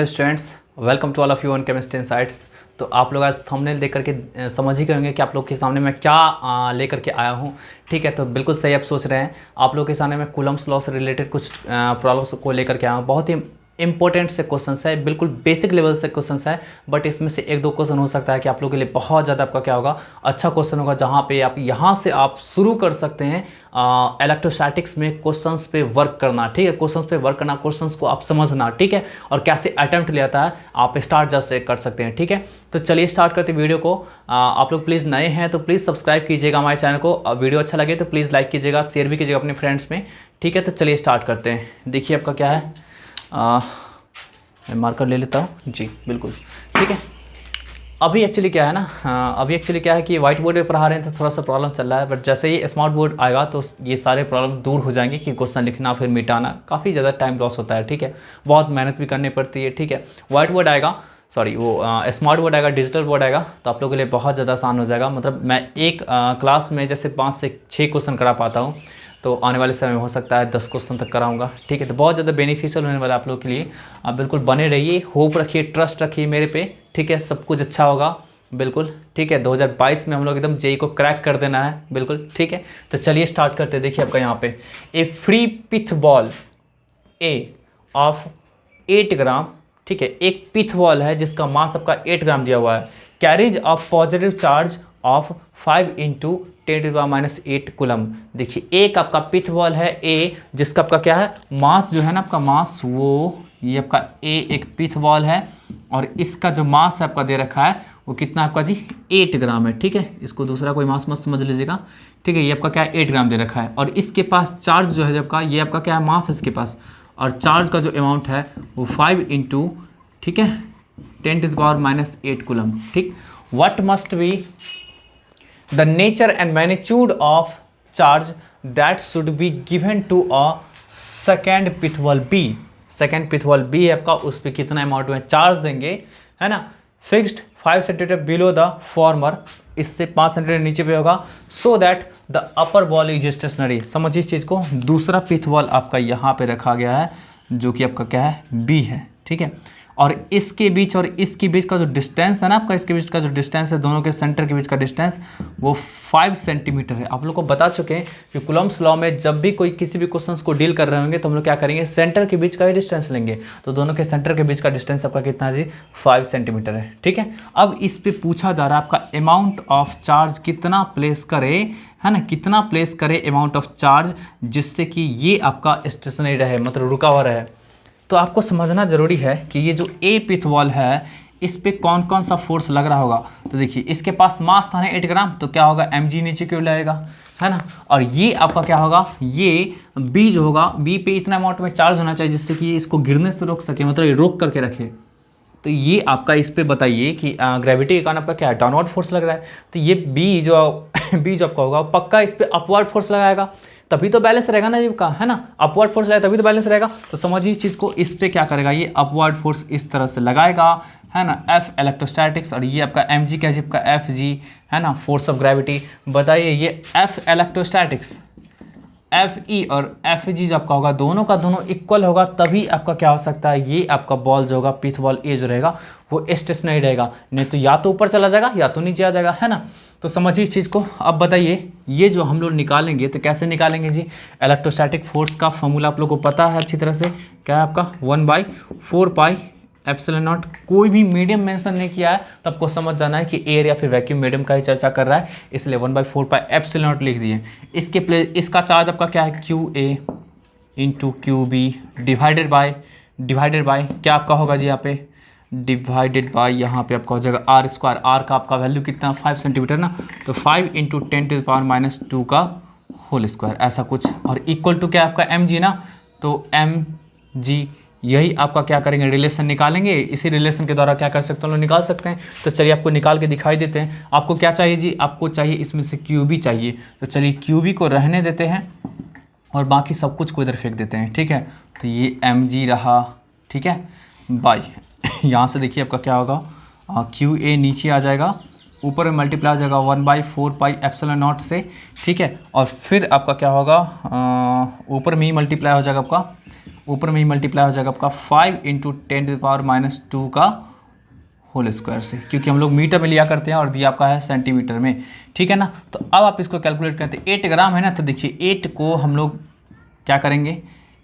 Hello students, welcome to all of you on chemistry insights. तो आप लोग आज थंबनेल देख करके समझ ही गए होंगे कि आप लोग के सामने मैं क्या लेकर के आया हूँ। ठीक है, तो बिल्कुल सही आप सोच रहे हैं। आप लोग के सामने मैं कूलम्स लॉ से रिलेटेड कुछ प्रॉब्लम्स को लेकर के आया हूँ। बहुत ही इंपॉर्टेंट से क्वेश्चंस है, बिल्कुल बेसिक लेवल से क्वेश्चंस है, बट इसमें से एक दो क्वेश्चन हो सकता है कि आप लोगों के लिए बहुत ज़्यादा आपका क्या होगा, अच्छा क्वेश्चन होगा, जहाँ पे आप यहाँ से आप शुरू कर सकते हैं इलेक्ट्रोस्टैटिक्स में क्वेश्चंस पे वर्क करना। ठीक है, क्वेश्चंस पे वर्क करना, क्वेश्चंस को आप समझना। ठीक है, और कैसे अटेम्प्ट लेता है आप स्टार्ट जैसे कर सकते हैं। ठीक है, तो चलिए स्टार्ट करते हैं वीडियो को। आप लोग प्लीज़ नए हैं तो प्लीज़ सब्सक्राइब कीजिएगा हमारे चैनल को। वीडियो अच्छा लगे तो प्लीज़ लाइक कीजिएगा, शेयर भी कीजिएगा अपने फ्रेंड्स में। ठीक है, तो चलिए स्टार्ट करते हैं। देखिए आपका क्या है, मैं मार्कर ले लेता हूँ जी, बिल्कुल ठीक है। अभी एक्चुअली क्या है ना, अभी एक्चुअली क्या है कि वाइट बोर्ड पे पढ़ा रहे हैं तो थोड़ा सा प्रॉब्लम चल रहा है, बट जैसे ही स्मार्ट बोर्ड आएगा तो ये सारे प्रॉब्लम दूर हो जाएंगे कि क्वेश्चन लिखना फिर मिटाना काफ़ी ज़्यादा टाइम लॉस होता है। ठीक है, बहुत मेहनत भी करनी पड़ती है। ठीक है, वाइट बोर्ड आएगा, सॉरी वो स्मार्ट बोर्ड आएगा, डिजिटल बोर्ड आएगा, तो आप लोगों के लिए बहुत ज़्यादा आसान हो जाएगा। मतलब मैं एक क्लास में जैसे 5 से 6 क्वेश्चन करा पाता हूँ, तो आने वाले समय में हो सकता है 10 क्वेश्चन तक कराऊंगा। ठीक है, तो बहुत ज़्यादा बेनिफिशियल होने वाला है आप लोगों के लिए। आप बिल्कुल बने रहिए, होप रखिए, ट्रस्ट रखिए मेरे पे। ठीक है, सब कुछ अच्छा होगा बिल्कुल। ठीक है, 2022 में हम लोग एकदम जेई को क्रैक कर देना है बिल्कुल। ठीक है, तो चलिए स्टार्ट करते हैं। देखिए आपका यहाँ पे a free pith ball a of 8 gram. ठीक है, एक पिथ बॉल है जिसका मास आपका 8 ग्राम दिया हुआ है, carries of positive charge of 5 into 10⁻⁸ coulomb. देखिए एक आपका पिथ बॉल है ए, जिसका आपका क्या है, मास जो है ना आपका मास, वो ये आपका ए एक पिथ बॉल है और इसका जो मास है आपका दे रखा है वो कितना आपका जी 8 ग्राम है। ठीक है, इसको दूसरा कोई मास मत समझ लीजिएगा। ठीक है, ये आपका क्या है 8 ग्राम दे रखा है और इसके पास चार्ज जो है आपका, ये आपका क्या है मास है इसके पास, और चार्ज का जो अमाउंट है वो 5 इंटू, ठीक है, 10⁻⁸ कूलम। ठीक, what must be the nature and magnitude of charge that should be given to a second pith ball B. Second pith ball B है आपका, उस पर कितना अमाउंट में चार्ज देंगे, है ना। Fixed 5 centimetre below the former, इससे 5 सेंटीमीटर नीचे पे होगा, so that the upper ball is stationary. समझिए इस चीज़ को, दूसरा पिथ बॉल आपका यहाँ पे रखा गया है जो कि आपका क्या है बी है। ठीक है, और इसके बीच और इसके बीच का जो डिस्टेंस है ना आपका, इसके बीच का जो डिस्टेंस है, दोनों के सेंटर के बीच का डिस्टेंस वो 5 सेंटीमीटर है। आप लोग को बता चुके हैं कि कूलम्स लॉ में जब भी कोई किसी भी क्वेश्चंस को डील कर रहे होंगे तो हम लोग क्या करेंगे, सेंटर के बीच का ही डिस्टेंस लेंगे। तो दोनों के सेंटर के बीच का डिस्टेंस आपका कितना है जी, 5 सेंटीमीटर है। ठीक है, अब इस पर पूछा जा रहा है आपका अमाउंट ऑफ चार्ज कितना प्लेस करे, है ना, कितना प्लेस करे अमाउंट ऑफ चार्ज जिससे कि ये आपका स्टेशनरी रहे, मतलब रुका हुआ रहे। तो आपको समझना जरूरी है कि ये जो ए पिथ बॉल है इस पे कौन कौन सा फोर्स लग रहा होगा। तो देखिए इसके पास मास था ना 8 ग्राम, तो क्या होगा mg नीचे क्यों लगेगा, है ना। और ये आपका क्या होगा, ये बी जो होगा, बी पे इतना अमाउंट में चार्ज होना चाहिए जिससे कि ये इसको गिरने से रोक सके, मतलब ये रोक करके रखे। तो ये आपका इस पे बताइए कि ग्रेविटी के कारण आपका क्या है, डाउनवर्ड फोर्स लग रहा है। तो ये बी जो बी जो आपका होगा पक्का इस पे अपवर्ड फोर्स लगाएगा, तभी तो बैलेंस रहेगा ना जीव का, है ना। अपवर्ड फोर्स लगाएगा तभी तो बैलेंस रहेगा। तो समझिए इस चीज़ को, इस पे क्या करेगा, ये अपवर्ड फोर्स इस तरह से लगाएगा, है ना, एफ इलेक्ट्रोस्टैटिक्स, और ये आपका एम जी क्या है आपका एफ जी, है ना, फोर्स ऑफ ग्रेविटी। बताइए ये एफ इलेक्ट्रोस्टैटिक्स, एफ ई और एफ जी जो आपका होगा, दोनों का दोनों इक्वल होगा, तभी आपका क्या हो सकता है, ये आपका बॉल जो होगा पिथ बॉल ए जो रहेगा वो स्टेशनरी रहेगा, नहीं तो या तो ऊपर चला जाएगा या तो नीचे आ जाएगा, है ना। तो समझिए इस चीज़ को। अब बताइए ये जो हम लोग निकालेंगे तो कैसे निकालेंगे जी, इलेक्ट्रोस्टैटिक फोर्स का फॉर्मूला आप लोग को पता है अच्छी तरह से, क्या है आपका 1/4 एप्सिलॉन नॉट। कोई भी मीडियम मेंशन नहीं किया है तो आपको समझ जाना है कि एयर या फिर वैक्यूम मीडियम का ही चर्चा कर रहा है, इसलिए 1/4 एप्सिलॉन नॉट लिख दिए। इसके प्लेस इसका चार्ज आपका क्या है, QA into QB divided by क्या आपका होगा जी, यहाँ पे डिवाइडेड बाय, यहाँ पे आपका हो जाएगा R²। R का आपका वैल्यू कितना, 5 सेंटीमीटर ना, तो 5 इंटू 10⁻⁻² का होल स्क्वायर, ऐसा कुछ, और इक्वल टू क्या आपका mg ना, तो mg, यही आपका क्या करेंगे, रिलेशन निकालेंगे। इसी रिलेशन के द्वारा क्या कर सकते हैं हम लोग, निकाल सकते हैं। तो चलिए आपको निकाल के दिखाई देते हैं। आपको क्या चाहिए जी, आपको चाहिए इसमें से QB चाहिए, तो चलिए QB को रहने देते हैं और बाकी सब कुछ को इधर फेंक देते हैं। ठीक है, तो ये mg रहा, ठीक है, बाय यहाँ से देखिए आपका क्या होगा, QA नीचे आ जाएगा, ऊपर में मल्टीप्लाई हो जाएगा 1/4πε0 से, ठीक है। और फिर आपका क्या होगा, ऊपर में ही मल्टीप्लाई हो जाएगा आपका, ऊपर में ही मल्टीप्लाई हो जाएगा आपका 5 × 10⁻² का होल स्क्वायर से, क्योंकि हम लोग मीटर में लिया करते हैं और दिया आपका है सेंटीमीटर में, ठीक है ना। तो अब आप इसको कैलकुलेट करते हैं, 8 ग्राम है ना, तो देखिए 8 को हम लोग क्या करेंगे,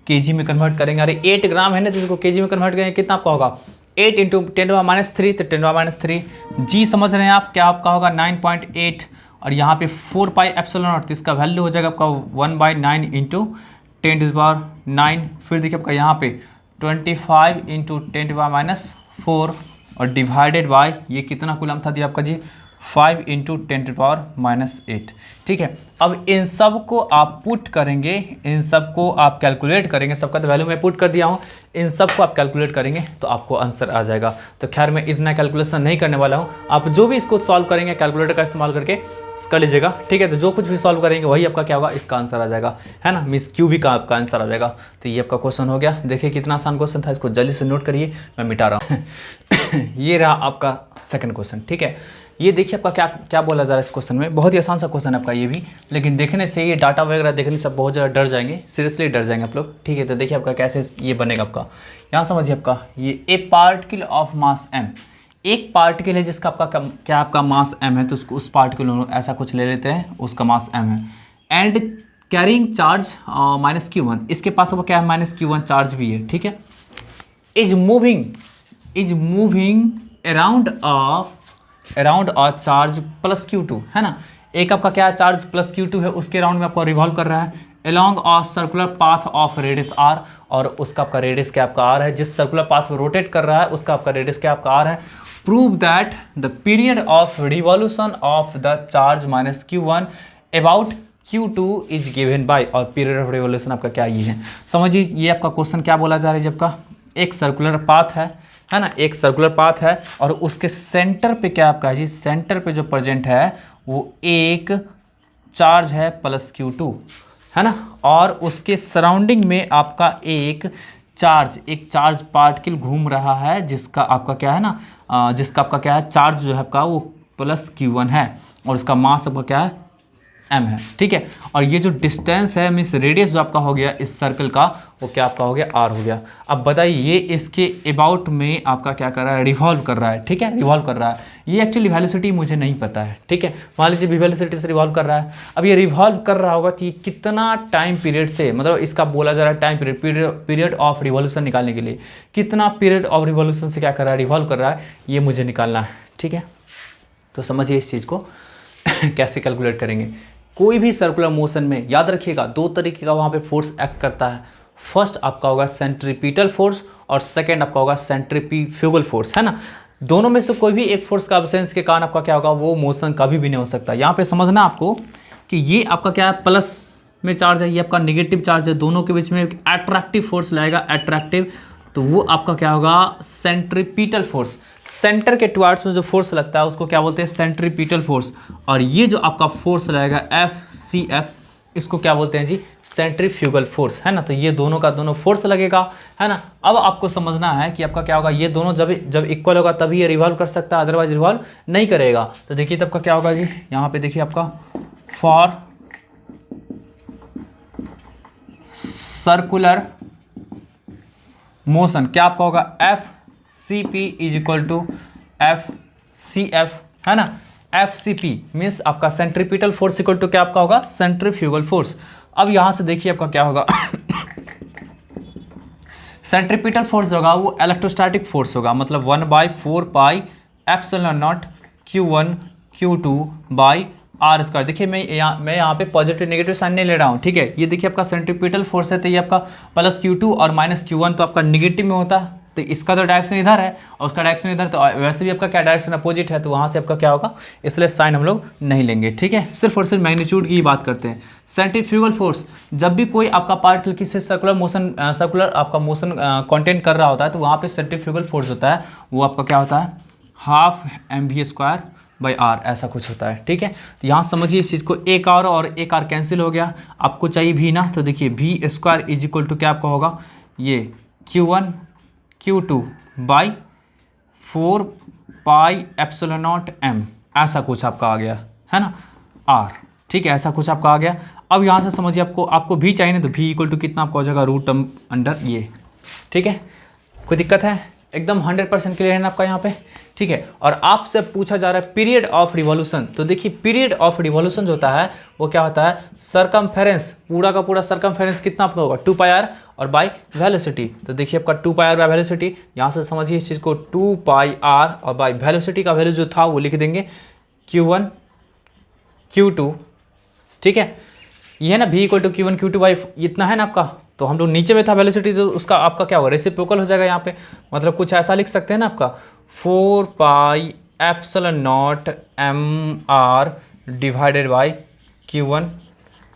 केजी में कन्वर्ट करेंगे। अरे 8 ग्राम है ना, तो इसको केजी में कन्वर्ट करेंगे, कितना आपका होगा 8 × 10⁻³ तो 10⁻³ जी समझ रहे हैं आप, क्या आपका होगा 9.8, और यहाँ पे 4πε0, तो इसका वैल्यू हो जाएगा आपका 1/9 × 10⁻⁹। फिर देखिए आपका यहाँ पे 25 × 10⁻⁴, और डिवाइडेड बाय ये कितना कूलम था दिया आपका जी 5 × 10⁻⁸, ठीक है। अब इन सब को आप पुट करेंगे, इन सब को आप कैलकुलेट करेंगे, सबका तो वैल्यू मैं पुट कर दिया हूँ, इन सब को आप कैलकुलेट करेंगे तो आपको आंसर आ जाएगा। तो खैर मैं इतना कैलकुलेशन नहीं करने वाला हूँ, आप जो भी इसको सॉल्व करेंगे कैलकुलेटर का इस्तेमाल करके कर लीजिएगा, ठीक है। तो जो कुछ भी सॉल्व करेंगे वही आपका क्या होगा, इसका आंसर आ जाएगा, है ना, मिस क्यूबिक का आपका आंसर आ जाएगा। तो ये आपका क्वेश्चन हो गया। देखिए कितना आसान क्वेश्चन था, इसको जल्दी से नोट करिए, मैं मिटा रहा हूँ। ये रहा आपका सेकंड क्वेश्चन, ठीक है। ये देखिए आपका क्या क्या बोला जा रहा है इस क्वेश्चन में, बहुत ही आसान सा क्वेश्चन है आपका ये भी, लेकिन देखने से ये डाटा वगैरह देखने से बहुत ज़्यादा डर जाएंगे, सीरियसली डर जाएंगे आप लोग, ठीक है। तो देखिए आपका कैसे ये बनेगा आपका, यहाँ समझिए आपका ये ए पार्टिकल ऑफ मास m, एक पार्टिकल है जिसका आपका क्या आपका मास m है, तो उसको उस पार्टिकल ऐसा कुछ ले लेते हैं, उसका मास m है, एंड कैरिंग चार्ज -q1, इसके पास वो क्या है -q1 चार्ज भी है, ठीक है। Is moving around a charge +q2, है ना, एक आपका क्या है चार्ज +q2 है, उसके अराउंड में आपको रिवॉल्व कर रहा है along a circular path of radius r, और उसका आपका रेडियस क्या आपका r है, जिस सर्कुलर पाथ में रोटेट कर रहा है उसका आपका रेडियस क्या आपका r है। Prove that the period of revolution of the charge -q1 about q2 is given by, और पीरियड ऑफ रिवॉल्यूशन आपका क्या ये है। समझिए ये आपका क्वेश्चन क्या बोला जा रहा है, जब का एक सर्कुलर पाथ है ना, एक सर्कुलर पाथ है, और उसके सेंटर पे क्या आपका है जी, सेंटर पे जो प्रेजेंट है वो एक चार्ज है +q2, है ना, और उसके सराउंडिंग में आपका एक चार्ज पार्टिकल घूम रहा है, जिसका आपका क्या है ना, जिसका आपका क्या है चार्ज जो है आपका वो +q1 है, और उसका मास आपका क्या है m है, ठीक है। और ये जो डिस्टेंस है मीन्स रेडियस जो आपका हो गया इस सर्कल का, वो क्या आपका हो गया r हो गया। अब बताइए ये इसके अबाउट में आपका क्या कर रहा है, रिवॉल्व कर रहा है, ठीक है, रिवॉल्व कर रहा है। ये एक्चुअली वेलोसिटी मुझे नहीं पता है, ठीक है, मान लीजिए वेलोसिटी से रिवॉल्व कर रहा है। अब ये रिवॉल्व कर रहा होगा कि कितना टाइम पीरियड से, मतलब इसका बोला जा रहा है टाइम पीरियड ऑफ रिवॉल्यूशन निकालने के लिए, कितना पीरियड ऑफ रिवॉल्यूशन से क्या कर रहा है, रिवॉल्व कर रहा है, ये मुझे निकालना है, ठीक है। तो समझिए इस चीज़ को कैसे कैलकुलेट करेंगे। कोई भी सर्कुलर मोशन में याद रखिएगा दो तरीके का वहाँ पे फोर्स एक्ट करता है, फर्स्ट आपका होगा सेंट्रीपिटल फोर्स, और सेकंड आपका होगा सेंट्रीफ्यूगल फोर्स, है ना। दोनों में से कोई भी एक फोर्स का एब्सेंस के कारण आपका क्या होगा, वो मोशन कभी भी नहीं हो सकता। यहाँ पे समझना आपको कि ये आपका क्या है प्लस में चार्ज है, ये आपका निगेटिव चार्ज है, दोनों के बीच में एक अट्रैक्टिव फोर्स लाएगा, अट्रैक्टिव, तो वो आपका क्या होगा सेंट्रीपिटल फोर्स। सेंटर के टुवर्ड्स में जो फोर्स लगता है उसको क्या बोलते हैं, सेंट्रीपिटल फोर्स। और ये जो आपका फोर्स लगेगा FCF, इसको क्या बोलते हैं जी, सेंट्रीफ्यूगल फोर्स, है ना। तो ये दोनों का दोनों फोर्स लगेगा, है ना। अब आपको समझना है कि आपका क्या होगा, ये दोनों जब इक्वल होगा तभी ये रिवॉल्व कर सकता है, अदरवाइज रिवॉल्व नहीं करेगा। तो देखिए तब का क्या होगा जी, यहाँ पे देखिए आपका फॉर सर्कुलर मोशन क्या आपका होगा, FCP = FCF, है ना। FCP मीन्स आपका सेंट्रीपिटल फोर्स इक्वल टू क्या आपका होगा, सेंट्रीफ्यूगल फोर्स। अब यहां से देखिए आपका क्या होगा सेंट्रीपिटल फोर्स होगा वो इलेक्ट्रोस्टैटिक फोर्स होगा, मतलब 1/4πε0 Q1 Q2/r²। देखिए मैं यहाँ पे पॉजिटिव नेगेटिव साइन नहीं ले रहा हूँ, ठीक है। ये देखिए आपका सेंट्रीपिटल फोर्स है, तो ये आपका +Q2 और -Q1 तो आपका निगेटिव में होता है, तो इसका तो डायरेक्शन इधर है और उसका डायरेक्शन इधर, तो वैसे भी आपका क्या डायरेक्शन अपोजिट है, तो वहाँ से आपका क्या होगा, इसलिए साइन हम लोग नहीं लेंगे, ठीक है। सिर्फ और सिर्फ मैग्नीट्यूड की ही बात करते हैं। सेंट्रीफ्यूगल फोर्स, जब भी कोई आपका पार्टिकल किसी सर्कुलर आपका मोशन कॉन्टेंट कर रहा होता है, तो वहाँ पे सेंट्रीफ्यूगल फोर्स होता है, वो आपका क्या होता है 12 mv²/r, ऐसा कुछ होता है, ठीक है। तो यहाँ समझिए इस चीज़ को, एक और एक आर कैंसिल हो गया, आपको चाहिए भी ना, तो देखिए v² = क्या आपका होगा, ये Q1 Q2/4πε0m, ऐसा कुछ आपका आ गया है ना आर, ठीक है, ऐसा कुछ आपका आ गया। अब यहाँ से समझिए आपको भी चाहिए ना, तो भी इक्वल टू कितना आपका हो जाएगा रूट अंडर ये, ठीक है। कोई दिक्कत है? एकदम 100% क्लियर है ना आपका यहाँ पे, ठीक है। और आपसे पूछा जा रहा है पीरियड ऑफ रिवॉल्यूशन, तो देखिए पीरियड ऑफ रिवॉल्यूशन जो होता है वो क्या होता है, सरकमफेरेंस, पूरा का पूरा सरकमफेरेंस कितना आपका होगा 2 पाई आर और बाई वेलोसिटी। तो देखिए आपका 2 पाई आर बाई वेलोसिटी, यहाँ से समझिए इस चीज़ को 2 पाई आर और बाई वेलोसिटी का वैल्यू जो था वो लिख देंगे Q1 Q2, ठीक है। ये है ना V equal to Q1 Q2 by इतना है ना आपका, तो हम लोग नीचे में था वेलोसिटी, तो उसका आपका क्या होगा रेसिप्रोकल हो जाएगा यहाँ पे, मतलब कुछ ऐसा लिख सकते हैं ना आपका 4 pi epsilon naught MR divided by Q1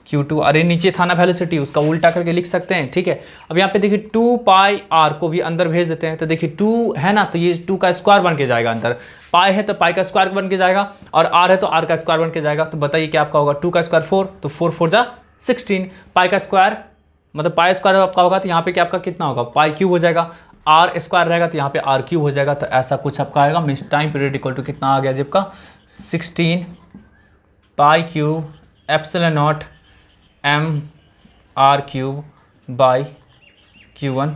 Q2, अरे नीचे था ना वेलोसिटी, उसका उल्टा करके लिख सकते हैं, ठीक है। अब यहाँ पे देखिए 2 पाई आर को भी अंदर भेज देते हैं, तो देखिए 2 है ना, तो ये 2 का स्क्वायर बन के जाएगा अंदर, पाई है तो पाई का स्क्वायर बन के जाएगा, और आर है तो आर का स्क्वायर बन के जाएगा। तो बताइए क्या आपका होगा, 2 का स्क्वायर 4, तो 4 4 जा 16, पाई का स्क्वायर मतलब पाई स्क्वायर आपका होगा, तो यहाँ पे क्या आपका कितना होगा पाई क्यूब हो जाएगा, आर स्क्वायर रहेगा तो यहाँ पे आर क्यूब हो जाएगा। तो ऐसा कुछ आपका आएगा, means time period equal to कितना आ गया जब का 16 pi cube epsilon naught MR cube by Q1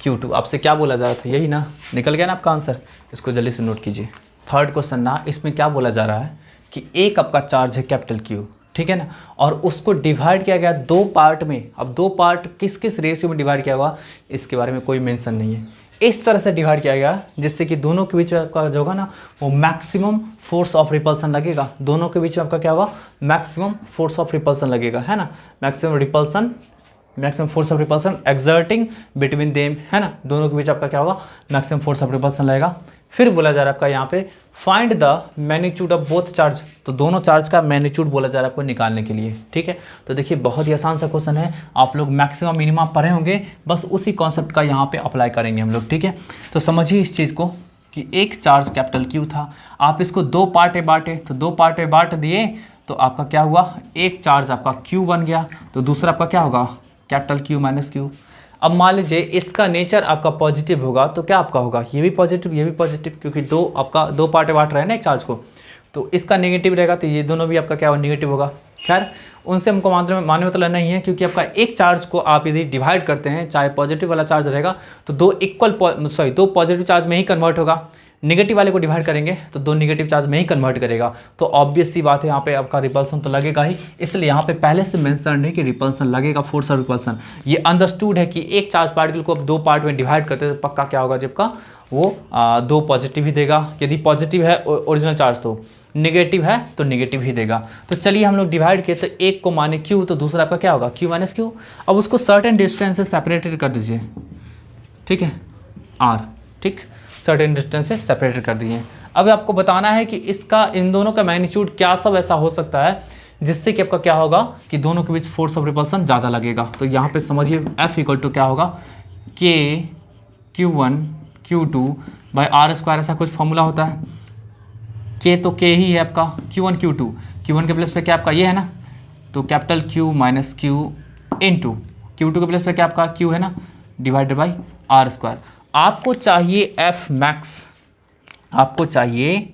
Q2। आपसे क्या बोला जा रहा था, यही ना, निकल गया ना आपका आंसर। इसको जल्दी से नोट कीजिए। थर्ड क्वेश्चन ना, इसमें क्या बोला जा रहा है कि एक आपका चार्ज है कैपिटल Q, ठीक है ना, और उसको डिवाइड किया गया 2 पार्ट में। अब 2 पार्ट किस किस रेशियो में डिवाइड किया हुआ इसके बारे में कोई मेंशन नहीं है। इस तरह से डिवाइड किया गया जिससे कि दोनों के बीच में आपका जो होगा ना वो मैक्सिमम फोर्स ऑफ रिपल्सन लगेगा, दोनों के बीच में आपका क्या होगा मैक्सिमम फोर्स ऑफ रिपल्सन लगेगा, है ना, maximum force of repulsion exerting between them, है ना, दोनों के बीच आपका क्या होगा मैक्सिमम फोर्स ऑफ रिपल्सन लगेगा। फिर बोला जा रहा है आपका यहाँ पे find the magnitude of both charge, तो दोनों चार्ज का मैग्नीट्यूड बोला जा रहा है आपको निकालने के लिए, ठीक है। तो देखिए बहुत ही आसान सा क्वेश्चन है, आप लोग मैक्सिमम मिनिमम पढ़े होंगे, बस उसी कॉन्सेप्ट का यहाँ पे अप्लाई करेंगे हम लोग, ठीक है। तो समझिए इस चीज़ को कि एक चार्ज कैपिटल Q था, आप इसको 2 पार्ट में बांटे, तो 2 पार्ट में बांट दिए तो आपका क्या हुआ, एक चार्ज आपका Q बन गया, तो दूसरा आपका क्या होगा कैपिटल Q माइनस Q। अब मान लीजिए इसका नेचर आपका पॉजिटिव होगा तो क्या आपका होगा, ये भी पॉजिटिव ये भी पॉजिटिव, क्योंकि आपका 2 पार्ट में बांट रहे हैं ना एक चार्ज को, तो इसका नेगेटिव रहेगा तो ये दोनों भी आपका क्या होगा नेगेटिव होगा। खैर उनसे हमको मानने मतलब नहीं है, क्योंकि आपका एक चार्ज को आप यदि डिवाइड करते हैं, चाहे पॉजिटिव वाला चार्ज रहेगा तो 2 पॉजिटिव चार्ज में ही कन्वर्ट होगा, नेगेटिव वाले को डिवाइड करेंगे तो 2 नेगेटिव चार्ज में ही कन्वर्ट करेगा। तो ऑब्वियस सी बात है यहाँ पे आपका रिपल्सन तो लगेगा ही, इसलिए यहाँ पे पहले से मेंशन है कि रिपल्सन लगेगा, फोर्स ऑफ रिपल्सन। ये अंडरस्टूड है कि एक चार्ज पार्टिकल को आप 2 पार्ट में डिवाइड करते हैं तो पक्का क्या होगा जबका वो 2 पॉजिटिव ही देगा, यदि पॉजिटिव है ओरिजिनल चार्ज तो, नेगेटिव है तो नेगेटिव ही देगा। तो चलिए हम लोग डिवाइड किए, तो एक को माने Q तो दूसरा आपका क्या होगा Q माइनस Q। अब उसको सर्टेन डिस्टेंस से सेपरेटेड कर दीजिए, ठीक है, R, ठीक, सर्टेन डिस्टेंस से सेपरेटेड कर दिए। अब आपको बताना है कि इसका इन दोनों का मैग्नीट्यूड क्या सब ऐसा हो सकता है जिससे कि आपका क्या होगा कि दोनों के बीच फोर्स ऑफ रिपल्सन ज़्यादा लगेगा। तो यहाँ पे समझिए F इक्वल टू क्या होगा K Q1 Q2 by R square, ऐसा कुछ फॉर्मूला होता है। K तो K ही है आपका, Q1 Q2, Q1 के प्लेस पे क्या आपका ये है ना, तो capital Q minus Q into Q2 के प्लेस पे क्या आपका Q है ना, डिवाइडेड बाई R स्क्वायर। आपको चाहिए F मैक्स, आपको चाहिए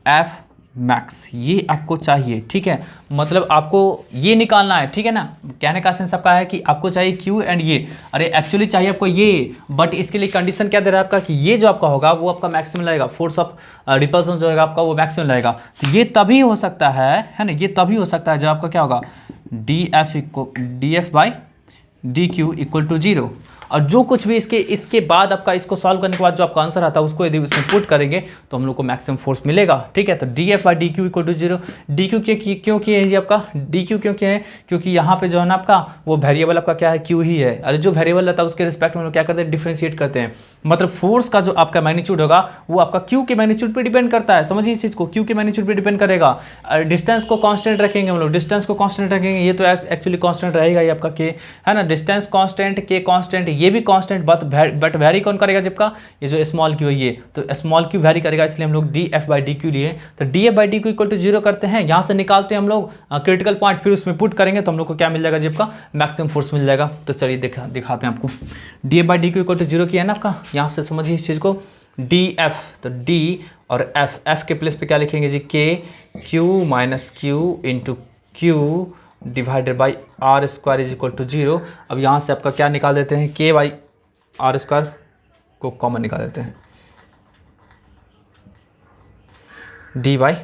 F मैक्स, ये आपको चाहिए, ठीक है, मतलब आपको ये निकालना है, ठीक है ना। कहने का सेंस आपका है कि आपको चाहिए Q एंड ये, अरे एक्चुअली चाहिए आपको ये, बट इसके लिए कंडीशन क्या दे रहा है आपका कि ये जो आपका होगा वो आपका मैक्सिमम लगेगा, फोर्स ऑफ रिपल्सन जो रहेगा आपका वो मैक्सिमम लगेगा। तो ये तभी हो सकता है ना, ये तभी हो सकता है जब आपका क्या होगा dF by dQ equal to 0। और जो कुछ भी इसके बाद आपका इसको सॉल्व करने के बाद जो आपका आंसर आता है उसको यदि उसमें पुट करेंगे तो हम लोग को मैक्सिमम फोर्स मिलेगा, ठीक है। तो dF by dQ equal to 0, dQ क्यों किए है जी आपका, dQ क्यों किए हैं, क्योंकि यहाँ पे जो है ना आपका वो वेरिएबल आपका क्या है Q ही है, अरे जो वेरिएबल रहता है उसके रिस्पेक्ट में हम लोग क्या करते हैं डिफ्रेंशिएट करते हैं, मतलब फोर्स का जो आपका मैग्नीट्यूड होगा वो आपका Q के मैग्नीट्यूड पे डिपेंड करता है। समझिए इस चीज़ को, Q के मैग्नीट्यूड पे डिपेंड करेगा। डिस्टेंस को कांस्टेंट रखेंगे हम लोग, डिस्टेंस को कांस्टेंट रखेंगे, ये तो एक्चुअली कांस्टेंट रहेगा ये आपका K है ना, डिस्टेंस कांस्टेंट K कांस्टेंट, ये भी कांस्टेंट, बट वेरी कौन करेगा जबका ये जो स्मॉल Q है ये, तो स्मॉल Q वेरी करेगा, इसलिए हम लोग dF बाई dQ लिए। तो dF by dQ equal to 0 करते हैं, यहाँ से निकालते हैं हम लोग क्रिटिकल पॉइंट, फिर उसमें पुट करेंगे तो हम लोग को क्या मिल जाएगा जबका मैक्सिमम फोर्स मिल जाएगा। तो चलिए दिखाते हैं आपको, dF by dQ equal to 0 किया है ना आपका, यहाँ से समझिए इस चीज़ को dF, तो d और एफ के प्लेस पे क्या लिखेंगे जी, k q minus q into q divided by r square is equal to 0। अब यहाँ से आपका क्या निकाल देते हैं, के बाई आर स्क्वायर को कॉमन निकाल देते हैं, डी बाई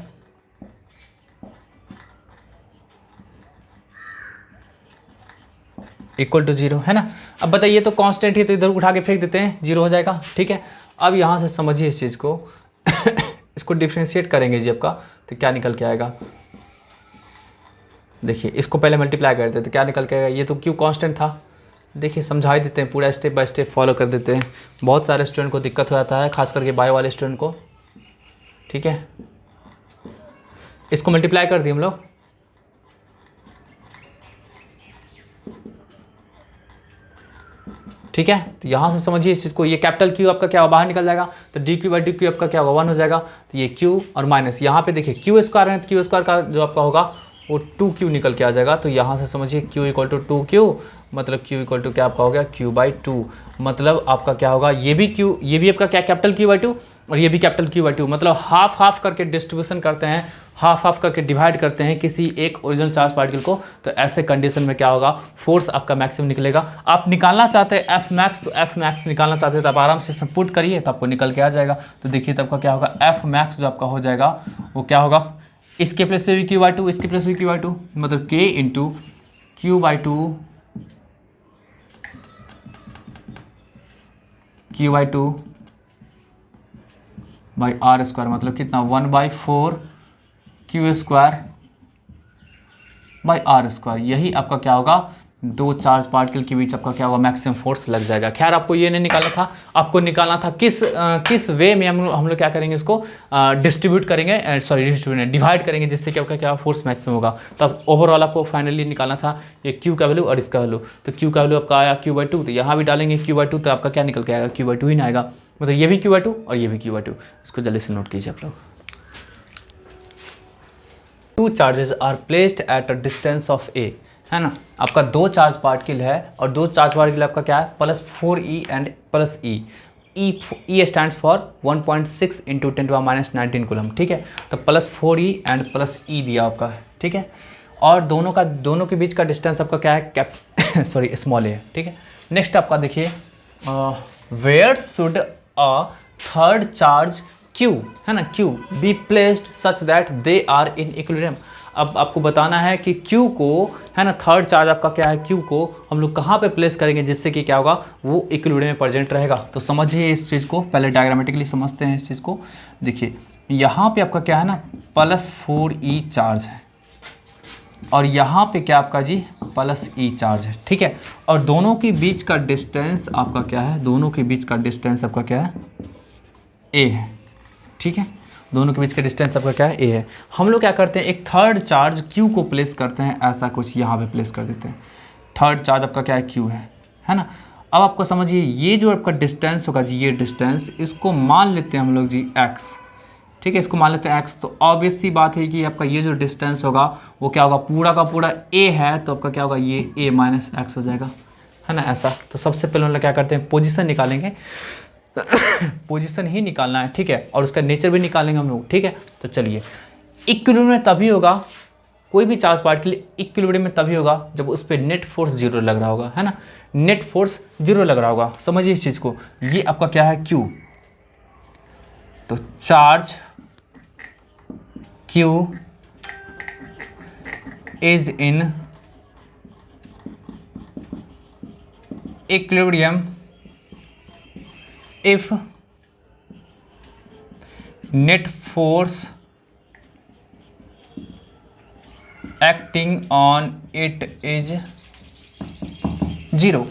इक्वल टू 0, है ना। अब बताइए तो कांस्टेंट ही तो इधर उठा के फेंक देते हैं, 0 हो जाएगा, ठीक है। अब यहाँ से समझिए इस चीज़ को इसको डिफ्रेंशिएट करेंगे जी आपका, तो क्या निकल के आएगा, देखिए इसको पहले मल्टीप्लाई कर देते तो क्या निकल के आएगा, ये तो क्यू कांस्टेंट था। देखिए समझा ही देते हैं, पूरा स्टेप बाय स्टेप फॉलो कर देते हैं, बहुत सारे स्टूडेंट को दिक्कत हो जाता है, खास करके बायो वाले स्टूडेंट को, ठीक है। इसको मल्टीप्लाई कर दिए हम लोग, ठीक है। तो यहाँ से समझिए इस चीज़ को, ये कैपिटल क्यू आपका क्या बाहर निकल जाएगा, तो D Q by D Q आपका क्या होगा, 1 हो जाएगा। तो ये क्यू और माइनस यहाँ पे देखिए क्यू स्क्वायर है, क्यू स्क्वायर का जो आपका होगा वो 2q निकल के आ जाएगा। तो यहाँ से समझिए q इक्वल टू 2q, मतलब q इक्वल टू क्या आपका हो गया, q बाई 2, मतलब आपका क्या होगा, ये भी q, ये भी आपका क्या कैपिटल q बाई 2 और ये भी कैपिटल q बाई 2, मतलब हाफ हाफ करके डिस्ट्रीब्यूशन करते हैं, हाफ हाफ करके डिवाइड करते हैं किसी एक ओरिजिनल चार्ज पार्टिकल को। तो ऐसे कंडीशन में क्या होगा, फोर्स आपका मैक्सिमम निकलेगा। आप निकालना चाहते हैं एफ मैक्स, तो एफ मैक्स निकालना चाहते हैं तो आप आराम से पुट करिए, तो आपको निकल के आ जाएगा। तो देखिए तब का क्या होगा, एफ मैक्स जो आपका हो जाएगा वो क्या होगा, इसके प्लस से भी क्यू बाई 2, इसके प्लस भी क्यू बाई 2, मतलब k into q by 2 q by 2 by r square, मतलब कितना 1/4 q square by r square. यही आपका क्या होगा, दो चार्ज पार्टिकल के बीच आपका क्या होगा, मैक्सिमम फोर्स लग जाएगा। खैर आपको ये नहीं निकालना था, आपको निकालना था किस वे में हम लोग क्या करेंगे, इसको डिस्ट्रीब्यूट करेंगे, डिवाइड करेंगे, जिससे क्या क्या फोर्स मैक्सिमम होगा। तब ओवरऑल आपको फाइनली निकालना था ये क्यू का वैल्यू और इसका वैल्यू। तो क्यू का वैल्यू आपका आया क्यू बाई 2, तो यहाँ भी डालेंगे क्यू बाई 2, तो आपका क्या निकल के आएगा, क्यू बाई 2 ही ना आएगा, मतलब ये भी क्यू बाई 2 और ये भी क्यू बाई 2। इसको जल्दी से नोट कीजिए आप लोग। Two charges are placed at a distance of a, है ना। आपका दो चार्ज पार्टिकल है और दो चार्ज पार्टिकल आपका क्या है, +4e and +e। E stands for 1.6 into 10⁻19 coulomb, ठीक है। तो +4e एंड +e दिया आपका, ठीक है। और दोनों के बीच का डिस्टेंस आपका क्या है, सॉरी स्मॉल है, ठीक है। नेक्स्ट आपका देखिए, where should a third charge Q, है ना, Q be placed such that they are in equilibrium. अब आपको बताना है कि Q को, है ना, थर्ड चार्ज आपका क्या है, Q को हम लोग कहाँ पे प्लेस करेंगे जिससे कि क्या होगा, वो इक्विलिब्रियम में प्रेजेंट रहेगा। तो समझिए इस चीज़ को, पहले डायग्रामेटिकली समझते हैं इस चीज़ को। देखिए यहाँ पे आपका क्या है ना, +4e चार्ज है और यहाँ पे क्या आपका जी +e चार्ज है, ठीक है। और दोनों के बीच का डिस्टेंस आपका क्या है, दोनों के बीच का डिस्टेंस आपका क्या है, a है, ठीक है। दोनों के बीच का डिस्टेंस आपका क्या है, a है। हम लोग क्या करते हैं, एक थर्ड चार्ज Q को प्लेस करते हैं, ऐसा कुछ यहाँ पे प्लेस कर देते हैं। थर्ड चार्ज आपका क्या है, Q है ना। अब आपको समझिए ये जो आपका डिस्टेंस होगा जी, ये डिस्टेंस, इसको मान लेते हैं हम लोग जी x, ठीक है। इसको मान लेते हैं x। तो ऑब्वियस सी बात है कि आपका ये जो डिस्टेंस होगा वो क्या होगा, पूरा का पूरा a है, तो आपका क्या होगा, ये a माइनस x हो जाएगा, है ना, ऐसा। तो सबसे पहले हम लोग क्या करते हैं, पोजीशन निकालेंगे पोजीशन ही निकालना है, ठीक है, और उसका नेचर भी निकालेंगे हम लोग, ठीक है। तो चलिए, इक्विलिब्रियम में तभी होगा, कोई भी चार्ज पार्टिकल इक्विलिब्रियम में तभी होगा जब उस पर नेट फोर्स 0 लग रहा होगा, है ना, नेट फोर्स 0 लग रहा होगा। समझिए इस चीज़ को, ये आपका क्या है, Q। तो charge Q is in equilibrium if net force acting on it is 0।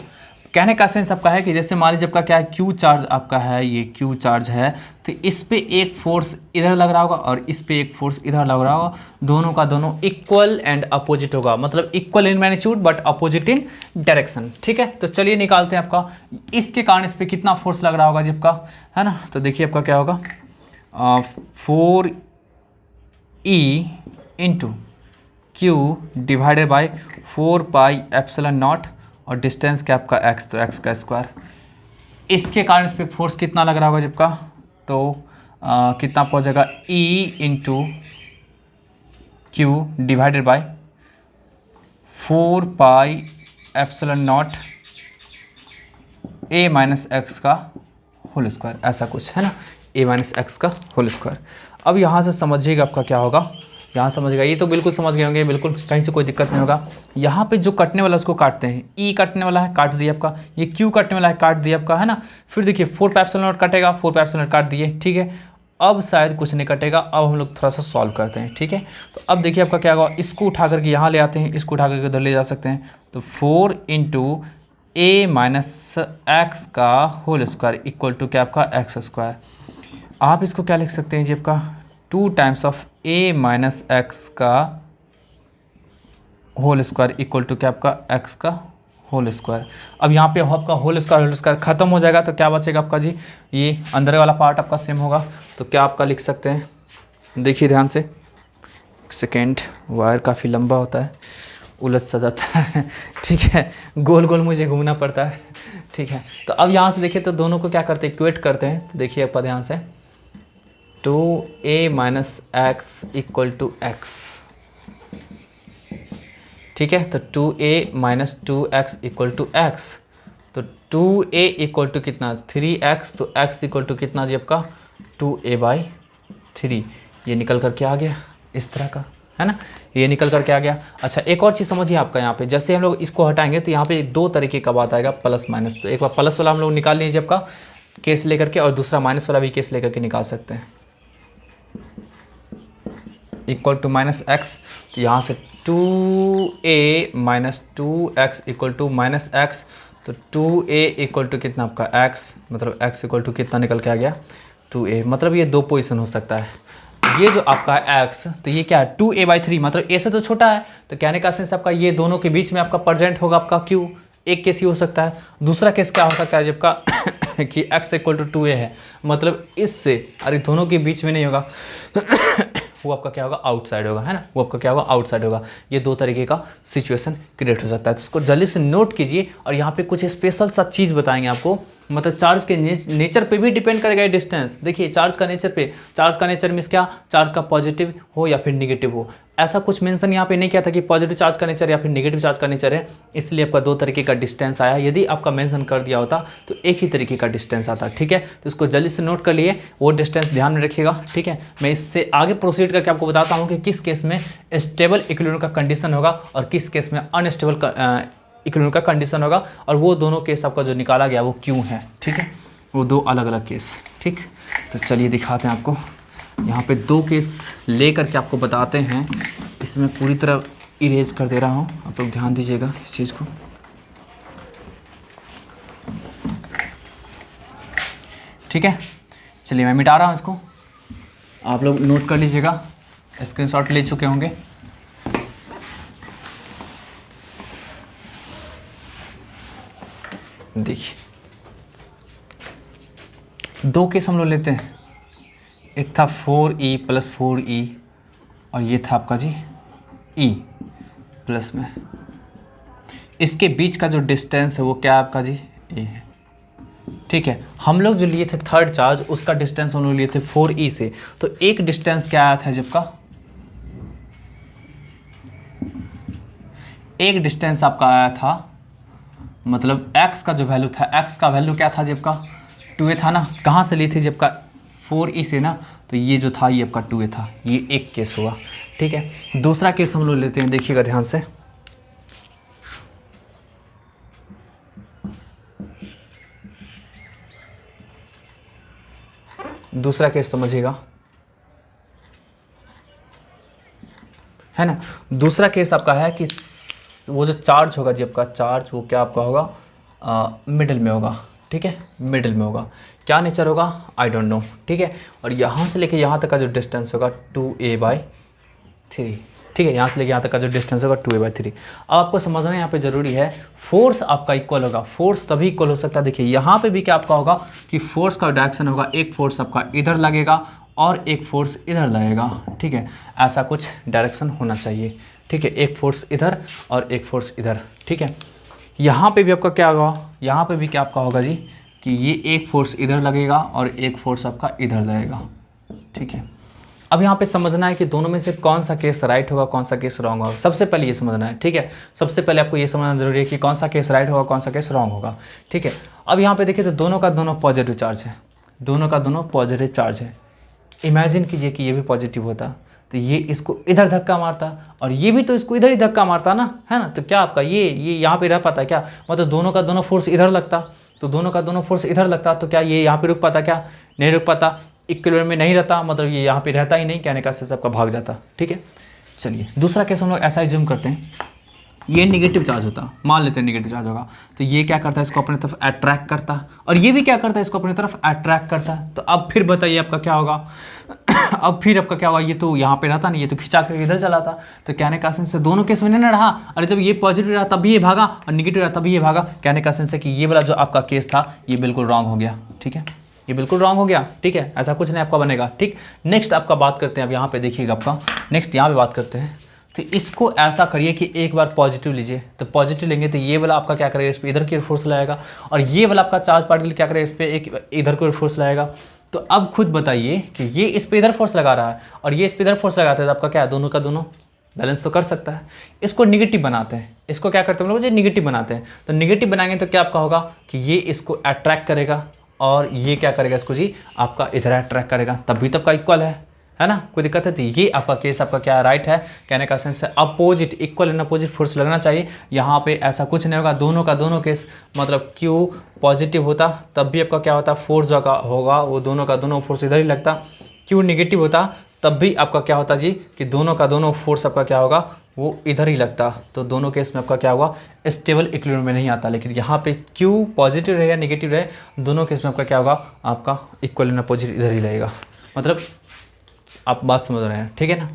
कहने का सेंस आपका है कि जैसे मान लीजिए आपका क्या है, Q चार्ज आपका है, ये Q चार्ज है, तो इस पे एक फोर्स इधर लग रहा होगा और इस पे एक फोर्स इधर लग रहा होगा, दोनों का दोनों इक्वल एंड अपोजिट होगा, मतलब equal in magnitude but opposite in direction, ठीक है। तो चलिए निकालते हैं आपका, इसके कारण इस पर कितना फोर्स लग रहा होगा जी आपका, है ना। तो देखिए आपका क्या होगा, 4e into Q divided by 4πε0 और डिस्टेंस क्या आपका x, तो x का स्क्वायर। इसके कारण इस पर फोर्स कितना लग रहा होगा जब का, तो कितना आपका हो जाएगा E into q divided by 4 pi epsilon not a minus x का होल स्क्वायर, ऐसा कुछ है ना, a माइनस एक्स का होल स्क्वायर। अब यहाँ से समझिएगा आपका क्या होगा, यहाँ समझिएगा, ये तो बिल्कुल समझ गए होंगे, बिल्कुल कहीं से कोई दिक्कत नहीं होगा। यहाँ पे जो कटने वाला उसको काटते हैं, e कटने वाला है काट दिया आपका, ये q कटने वाला है काट दिया आपका, है ना। फिर देखिए 4 पाई एप्सिलॉन नॉट कटेगा, 4 पाई एप्सिलॉन नॉट काट दिए, ठीक है। अब शायद कुछ नहीं कटेगा, अब हम लोग थोड़ा सा सॉल्व करते हैं, ठीक है। तो अब देखिए आपका क्या होगा, इसको उठा करके यहाँ ले आते हैं, इसको उठा करके उधर ले जा सकते हैं। तो 4 इंटू ए माइनस एक्स का होल स्क्वायर इक्वल टू क्या आपका एक्स स्क्वायर। आप इसको क्या लिख सकते हैं जी आपका 2 times of A minus x का होल स्क्वायर इक्वल टू क्या आपका एक्स का होल स्क्वायर। अब यहाँ पे आपका होल स्क्वायर खत्म हो जाएगा, तो क्या बचेगा आपका जी, ये अंदर वाला पार्ट आपका सेम होगा। तो क्या आपका लिख सकते हैं, देखिए ध्यान से, एक सेकेंड, वायर काफ़ी लंबा होता है, उलझ सा जाता है, ठीक है, गोल गोल मुझे घूमना पड़ता है, ठीक है। तो अब यहाँ से देखिए, तो दोनों को क्या करते हैं, इक्वेट करते हैं। तो देखिए आपका ध्यान से, 2a minus x equal to x, ठीक है। तो 2a minus 2x equal to x, तो 2a इक्वल टू कितना 3x, तो x इक्वल टू कितना जी आपका 2a/3, ये निकल करके आ गया इस तरह का, है ना, ये निकल करके आ गया। अच्छा एक और चीज़ समझिए आपका, यहाँ पे जैसे हम लोग इसको हटाएंगे तो यहाँ पे दो तरीके का बात आएगा, प्लस माइनस। तो एक बार प्लस वाला हम लोग निकाल लीजिए आपका केस लेकर के, और दूसरा माइनस वाला भी केस लेकर के निकाल सकते हैं। इक्वल टू माइनस एक्स, तो यहाँ से 2a minus 2x equal to minus x, तो 2a इक्वल टू कितना आपका x, मतलब x इक्वल टू कितना निकल के आ गया 2a। मतलब ये दो पोजीशन हो सकता है, ये जो आपका है x, तो ये क्या है 2a/3, मतलब a से तो छोटा है, तो कहने का सेंस आपका ये दोनों के बीच में आपका प्रेजेंट होगा आपका q। एक केस ये हो सकता है। दूसरा केस क्या हो सकता है जबका कि x इक्वल टू 2a है, मतलब इससे अरे दोनों के बीच में नहीं होगा वो आपका क्या होगा आउटसाइड होगा, है ना, वो आपका क्या होगा आउटसाइड होगा। ये दो तरीके का सिचुएशन क्रिएट हो सकता है, तो इसको जल्दी से नोट कीजिए। और यहाँ पे कुछ स्पेशल सा चीज़ बताएंगे आपको, मतलब चार्ज के नेचर पे भी डिपेंड करेगा ये डिस्टेंस। देखिए चार्ज का नेचर पे, चार्ज का नेचर मीन्स क्या, चार्ज का पॉजिटिव हो या फिर निगेटिव हो। ऐसा कुछ मेंशन यहाँ पे नहीं किया था कि पॉजिटिव चार्ज का नेचर या फिर नेगेटिव चार्ज का नेचर है, इसलिए आपका दो तरीके का डिस्टेंस आया। यदि आपका मेंशन कर दिया होता तो एक ही तरीके का डिस्टेंस आता, ठीक है। तो इसको जल्दी से नोट कर लिए, वो डिस्टेंस ध्यान में रखिएगा, ठीक है। मैं इससे आगे प्रोसीड करके आपको बताता हूँ कि किस केस में स्टेबल इक्विलिब्रियम का कंडीशन होगा और किस केस में अनस्टेबल इक्विलिब्रियम का कंडीशन होगा, और वो दोनों केस आपका जो निकाला गया वो क्यों है, ठीक है, वो दो अलग अलग केस, ठीक। तो चलिए दिखाते हैं आपको, यहाँ पे दो केस ले करके आपको बताते हैं। इसमें पूरी तरह इरेज कर दे रहा हूँ, आप लोग ध्यान दीजिएगा इस चीज़ को। ठीक है, चलिए मैं मिटा रहा हूँ इसको, आप लोग नोट कर लीजिएगा, स्क्रीनशॉट ले चुके होंगे। देखिए दो केस हम लोग लेते हैं, एक था 4e प्लस 4e और ये था आपका जी e प्लस में, इसके बीच का जो डिस्टेंस है वो क्या आपका जी a है, ठीक है। हम लोग जो लिए थे थर्ड चार्ज, उसका डिस्टेंस हम लोग लिए थे 4e से, तो एक डिस्टेंस क्या आया था जबका, एक डिस्टेंस आपका आया था, मतलब x का जो वैल्यू था, x का वैल्यू क्या था जबका 2a था ना, कहाँ से ली थी जबका 4e से ना, तो ये जो था ये आपका 2a था। ये एक केस हुआ, ठीक है। दूसरा केस हम लोग लेते हैं, देखिएगा ध्यान से, दूसरा केस समझिएगा, है ना। दूसरा केस आपका है कि वो जो चार्ज होगा जी आपका चार्ज, वो क्या आपका होगा मिडिल में होगा, ठीक है, मिडिल में होगा। क्या नेचर होगा आई डोंट नो, ठीक है। और यहाँ से लेके यहाँ तक का जो डिस्टेंस होगा 2a/3, ठीक है। यहाँ से लेके यहाँ तक का जो डिस्टेंस होगा 2a/3। अब आपको समझना यहाँ पे ज़रूरी है, फोर्स आपका इक्वल होगा, फोर्स तभी इक्वल हो सकता है। देखिए यहाँ पे भी क्या आपका होगा कि फोर्स का डायरेक्शन होगा, एक फोर्स आपका इधर लगेगा और एक फोर्स इधर लगेगा, ठीक है। ऐसा कुछ डायरेक्शन होना चाहिए, ठीक है, एक फोर्स इधर और एक फोर्स इधर, ठीक है। यहाँ पे भी आपका क्या होगा, यहाँ पे भी क्या आपका होगा जी कि ये एक फोर्स इधर लगेगा और एक फोर्स आपका इधर लगेगा, ठीक है। अब यहाँ पे समझना है कि दोनों में से कौन सा केस राइट होगा, कौन सा केस रॉन्ग होगा। सबसे पहले ये समझना है, ठीक है। सबसे पहले आपको ये समझना जरूरी है कि कौन सा केस राइट होगा, कौन सा केस रॉन्ग होगा, ठीक है। अब यहाँ पे देखिए तो दोनों का दोनों पॉजिटिव चार्ज है, दोनों का दोनों पॉजिटिव चार्ज है। इमेजिन कीजिए कि ये भी पॉजिटिव होता तो ये इसको इधर धक्का मारता और ये भी तो इसको इधर ही धक्का मारता ना, है ना। तो क्या आपका ये यहाँ पे रह पाता क्या, मतलब दोनों का दोनों फोर्स इधर लगता, तो दोनों का दोनों फोर्स इधर लगता तो क्या ये यहाँ पे रुक पाता, क्या नहीं रुक पाता, इक्विलिब्रियम में नहीं रहता, मतलब ये यहाँ पे रहता ही नहीं, कहने का से सबका भाग जाता, ठीक है। चलिए दूसरा केस हम लोग ऐसा ही जूम करते हैं, ये नेगेटिव चार्ज होता, मान लेते हैं नेगेटिव चार्ज होगा, तो ये क्या करता है इसको अपनी तरफ अट्रैक्ट करता और ये भी क्या करता है इसको अपनी तरफ अट्रैक्ट करता है। तो अब फिर बताइए आपका क्या होगा अब फिर आपका क्या होगा, ये तो यहाँ पे रहता नहीं, ये तो खिंचा कर इधर चला था, तो कहने का सेंस है दोनों केस में नहीं रहा। अरे जब ये पॉजिटिव रहा तब भी ये भागा और निगेटिव रहा तब भी ये भागा, कहने का सेंस है कि ये वाला जो आपका केस था ये बिल्कुल रॉन्ग हो गया, ठीक है, ये बिल्कुल रॉन्ग हो गया, ठीक है। ऐसा कुछ नहीं आपका बनेगा, ठीक। नेक्स्ट आपका बात करते हैं, अब यहाँ पे देखिएगा आपका नेक्स्ट यहाँ पे बात करते हैं, तो इसको ऐसा करिए कि एक बार पॉजिटिव लीजिए, तो पॉजिटिव लेंगे तो ये वाला आपका क्या करेगा, इस पर इधर की फोर्स लगाएगा और ये वाला आपका चार्ज पार्टिकल क्या करेगा, इस पर एक इधर को फोर्स लगाएगा। तो अब खुद बताइए कि ये इस पर इधर फोर्स लगा रहा है और ये इस पर इधर फोर्स लगाता है, तो आपका क्या है, दोनों का दोनों बैलेंस तो कर सकता है। इसको निगेटिव बनाते हैं, इसको क्या करते हैं हम लोग, निगेटिव बनाते हैं। तो निगेटिव बनाएंगे तो क्या आपका होगा कि ये इसको अट्रैक्ट करेगा और ये क्या करेगा इसको जी आपका इधर अट्रैक्ट करेगा, तब भी तो आपका इक्वल है ना, कोई दिक्कत है। तो ये आपका केस आपका क्या राइट है, कहने का सेंस है opposite, equal and opposite force लगना चाहिए। यहाँ पे ऐसा कुछ नहीं होगा, दोनों का दोनों केस मतलब Q पॉजिटिव होता तब भी आपका क्या होता, फोर्स जो होगा वो दोनों का दोनों फोर्स इधर ही लगता। Q निगेटिव होता तब भी आपका क्या होता जी कि दोनों का दोनों फोर्स आपका क्या होगा वो इधर ही लगता। तो दोनों केस में आपका क्या हुआ, स्टेबल इक्विलिब्रियम में नहीं आता। लेकिन यहाँ पे Q पॉजिटिव रहे या निगेटिव रहे, दोनों केस में आपका क्या होगा, आपका इक्वल एंड अपोजिट इधर ही रहेगा। मतलब आप बात समझ रहे हैं, ठीक है ना।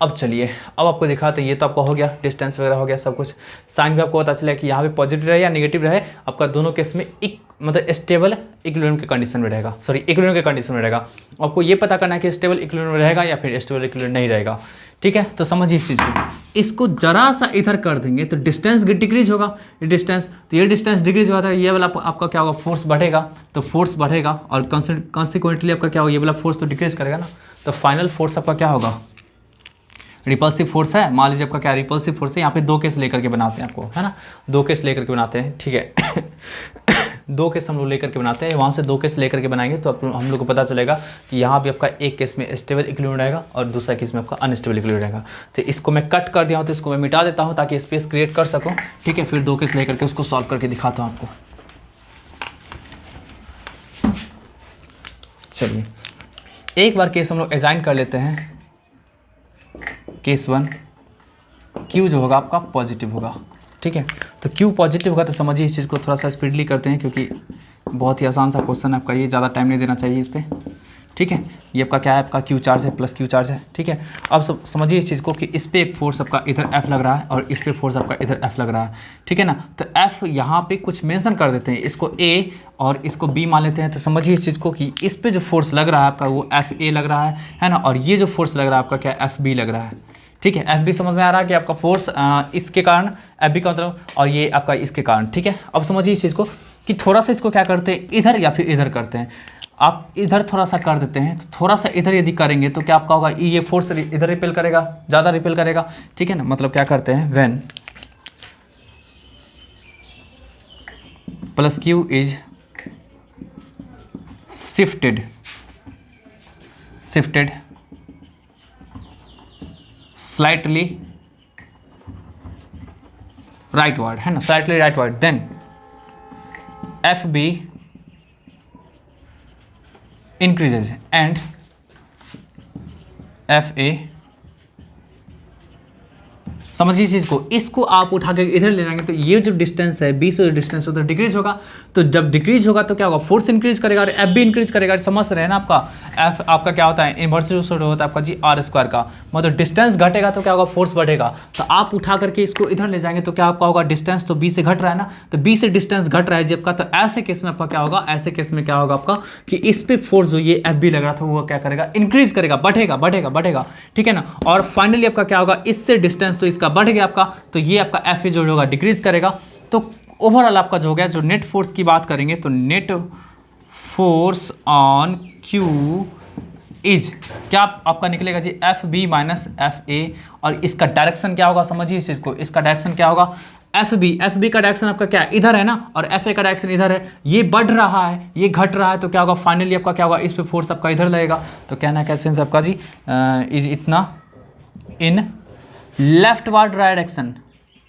अब चलिए अब आपको दिखाते हैं, ये तो आपका हो गया, डिस्टेंस वगैरह हो गया सब कुछ, साइन भी आपको पता चला कि यहाँ पे पॉजिटिव रहे या नेगेटिव रहे, आपका दोनों केस में एक मतलब स्टेबल इक्विलिब्रियम के कंडीशन में रहेगा, सॉरी इक्विलिब्रियम के कंडीशन में रहेगा। आपको ये पता करना है कि स्टेबल इक्विलिब्रियम में रहेगा या फिर स्टेबल इक्विलिब्रियम नहीं रहेगा, ठीक है। तो समझिए इस चीज़ को, इसको जरा सा इधर कर देंगे तो डिस्टेंस डिक्रीज होगा, ये डिस्टेंस, तो ये डिस्टेंस डिक्रीज होगा तो ये वाला आपका क्या होगा, फोर्स बढ़ेगा, तो फोर्स बढ़ेगा और कॉन्सिक्वेंटली आपका क्या होगा, ये वाला फोर्स तो डिक्रीज करेगा ना। तो फाइनल फोर्स आपका क्या होगा, रिपल्सिव फोर्स है। मान लीजिए आपका क्या रिपल्सिव फोर्स है, यहाँ पे दो केस लेकर के बनाते हैं आपको, है ना, दो केस लेकर के बनाते हैं, ठीक है दो केस हम लोग लेकर के बनाते हैं, वहाँ से दो केस लेकर के बनाएंगे तो हम लोग को पता चलेगा कि यहाँ भी आपका एक केस में स्टेबल इक्विलिब्रियम रहेगा और दूसरा केस में आपका अनस्टेबल इक्विलिब्रियम रहेगा। तो इसको मैं कट कर दिया हूँ, तो इसको मैं मिटा देता हूँ ताकि स्पेस क्रिएट कर सकूँ, ठीक है। फिर दो केस लेकर के उसको सॉल्व करके दिखाता हूँ आपको। चलिए एक बार केस हम लोग असाइन कर लेते हैं, केस 1 Q जो होगा आपका पॉजिटिव होगा, ठीक है। तो Q पॉजिटिव होगा तो समझिए इस चीज़ को थोड़ा सा स्पीडली करते हैं क्योंकि बहुत ही आसान सा क्वेश्चन है आपका, ये ज़्यादा टाइम नहीं देना चाहिए इस पर, ठीक है। ये आपका क्या है, आपका Q चार्ज है प्लस Q चार्ज है, ठीक है। अब समझिए इस चीज़ को कि इस पर एक फोर्स आपका इधर F लग रहा है और इस पर फोर्स आपका इधर F लग रहा है, ठीक है ना। तो F यहाँ पे कुछ मेंशन कर देते हैं, इसको A और इसको B मान लेते हैं। तो समझिए इस चीज़ को कि इस पर जो फोर्स लग रहा है आपका वो FA लग रहा है ना, और ये जो फोर्स लग रहा है आपका क्या FB लग रहा है, ठीक है। FB समझ में आ रहा है कि आपका फोर्स इसके कारण FB का मतलब, और ये आपका इसके कारण, ठीक है। अब समझिए इस चीज़ को कि थोड़ा सा इसको क्या करते हैं, इधर या फिर इधर करते हैं। आप इधर थोड़ा सा कर देते हैं तो थोड़ा सा इधर यदि करेंगे तो क्या आपका होगा, ये फोर्स इधर रिपेल करेगा, ज़्यादा रिपेल करेगा, ठीक है ना। मतलब क्या करते हैं, when plus Q is shifted slightly rightward, है ना, slightly rightward, then FB increases and FA, समझिए इस चीज़ को, इसको आप उठा के इधर ले जाएंगे तो ये जो डिस्टेंस है B से जो डिस्टेंस उधर डिक्रीज होगा। तो जब डिक्रीज होगा तो क्या होगा, फोर्स इंक्रीज करेगा और F भी इंक्रीज करेगा। समझ रहे हैं ना, आपका F आपका क्या होता है, इन्वर्सली होता है आपका जी R² का, मतलब डिस्टेंस घटेगा तो क्या होगा, फोर्स बढ़ेगा। तो आप उठा करके इसको इधर ले जाएंगे तो क्या आपका होगा, डिस्टेंस तो B से घट रहा है ना, तो B से डिस्टेंस घट रहा है जब का, तो ऐसे केस में आपका क्या होगा, ऐसे केस में क्या होगा आपका कि इस पे फोर्स जो ये FB लग रहा था वो क्या करेगा, इंक्रीज करेगा, बढ़ेगा, ठीक है ना। और फाइनली आपका क्या होगा, इससे डिस्टेंस तो इसका बढ़ गया आपका, तो ये आपका FA जो होगा डिक्रीज करेगा। तो ओवरऑल आपका जो हो गया, जो नेट फोर्स की बात करेंगे तो net force on Q is क्या आपका निकलेगा जी, F B minus F A, और इसका डायरेक्शन क्या होगा, समझिए इस चीज़ को, इसका डायरेक्शन क्या होगा, एफ बी का डायरेक्शन आपका क्या है, इधर है ना, और एफ ए का डायरेक्शन इधर है, ये बढ़ रहा है ये घट रहा है, तो क्या होगा फाइनली आपका क्या होगा, इस पे फोर्स आपका इधर लगेगा। तो कहना है क्या सेंस आपका जी, इज इतना in left ward direction,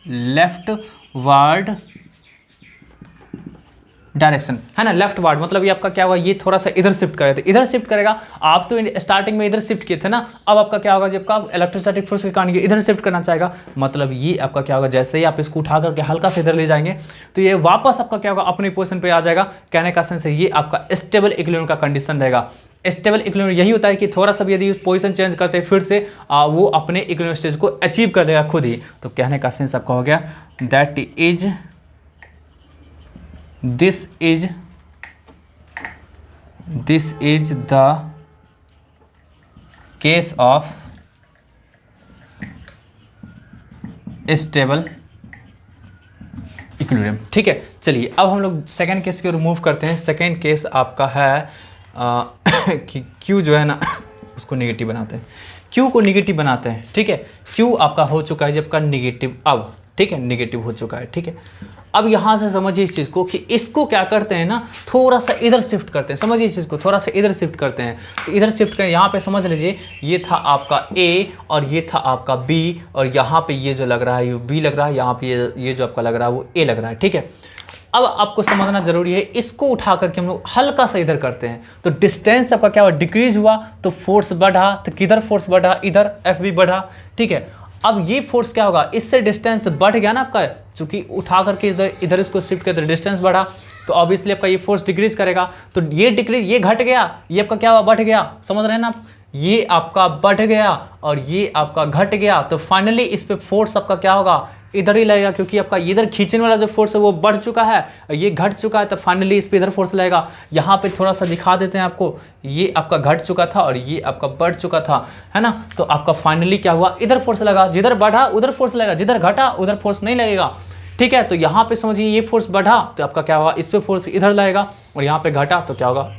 left ward direction है ना, लेफ्ट वार्ड मतलब ये आपका क्या होगा, ये थोड़ा सा इधर शिफ्ट करेगा, तो इधर शिफ्ट करेगा। आप तो स्टार्टिंग में इधर शिफ्ट किए थे ना, अब आपका क्या होगा, जब आपका इलेक्ट्रोस्टैटिक फोर्स के कारण ये इधर शिफ्ट करना चाहेगा, मतलब ये आपका क्या होगा, जैसे ही आप इसको उठा करके हल्का से इधर ले जाएंगे तो ये वापस आपका क्या होगा, अपनी पोजीशन पे आ जाएगा। कहने का सेंस है ये आपका स्टेबल इक्विलिब्रियम का कंडीशन रहेगा। स्टेबल इक्विलिब्रियम यही होता है कि थोड़ा सा भी यदि पोजीशन चेंज करते हैं फिर से वो अपने इक्विलिब्रियम स्टेज को अचीव कर देगा खुद ही। तो कहने का सेंस आपका हो गया that is, this is the case of stable equilibrium. ठीक है, चलिए अब हम लोग सेकेंड केस की ओर मूव करते हैं। सेकेंड केस आपका है कि Q जो है ना उसको निगेटिव बनाते हैं, Q को निगेटिव बनाते हैं। ठीक है, Q आपका हो चुका है जबका निगेटिव, अब ठीक है निगेटिव हो चुका है। ठीक है, अब यहाँ से समझिए इस चीज़ को कि इसको क्या करते हैं ना, थोड़ा सा इधर शिफ्ट करते हैं। समझिए इस चीज़ को, थोड़ा सा इधर शिफ्ट करते हैं। तो इधर शिफ्ट करें, यहाँ पे समझ लीजिए ये था आपका A और ये था आपका B, और यहाँ पे ये जो लग रहा है ये B लग रहा है, यहाँ पे ये जो आपका लग रहा है वो A लग रहा है। ठीक है, अब आपको समझना जरूरी है, इसको उठा करके हम लोग हल्का सा इधर करते हैं तो डिस्टेंस आपका क्या हुआ, डिक्रीज हुआ, तो फोर्स बढ़ा, तो किधर फोर्स बढ़ा, इधर एफ बी बढ़ा। ठीक है, अब ये फोर्स क्या होगा, इससे डिस्टेंस बढ़ गया ना आपका, चूंकि उठा करके इधर इसको शिफ्ट करते डिस्टेंस बढ़ा, तो ऑब्वियसली आपका ये फोर्स डिक्रीज करेगा। तो ये डिक्रीज, ये घट गया, ये आपका क्या हुआ, बढ़ गया। समझ रहे हैं ना आप, ये आपका बढ़ गया और ये आपका घट गया, तो फाइनली इस पे फोर्स आपका क्या होगा, इधर ही लगेगा, क्योंकि आपका इधर खींचने वाला जो फोर्स है वो बढ़ चुका है, ये घट चुका है, तो फाइनली इस पे इधर फोर्स लगेगा। यहाँ पे थोड़ा सा दिखा देते हैं आपको, ये आपका घट चुका था और ये आपका बढ़ चुका था, है ना। तो आपका फाइनली क्या हुआ, इधर फोर्स लगा, जिधर बढ़ा उधर फोर्स लगेगा, जिधर घटा उधर फोर्स नहीं लगेगा। ठीक है, तो यहाँ पे समझिए ये फोर्स बढ़ा तो आपका क्या होगा, इस पे फोर्स इधर लगेगा, और यहाँ पे घटा तो क्या होगा,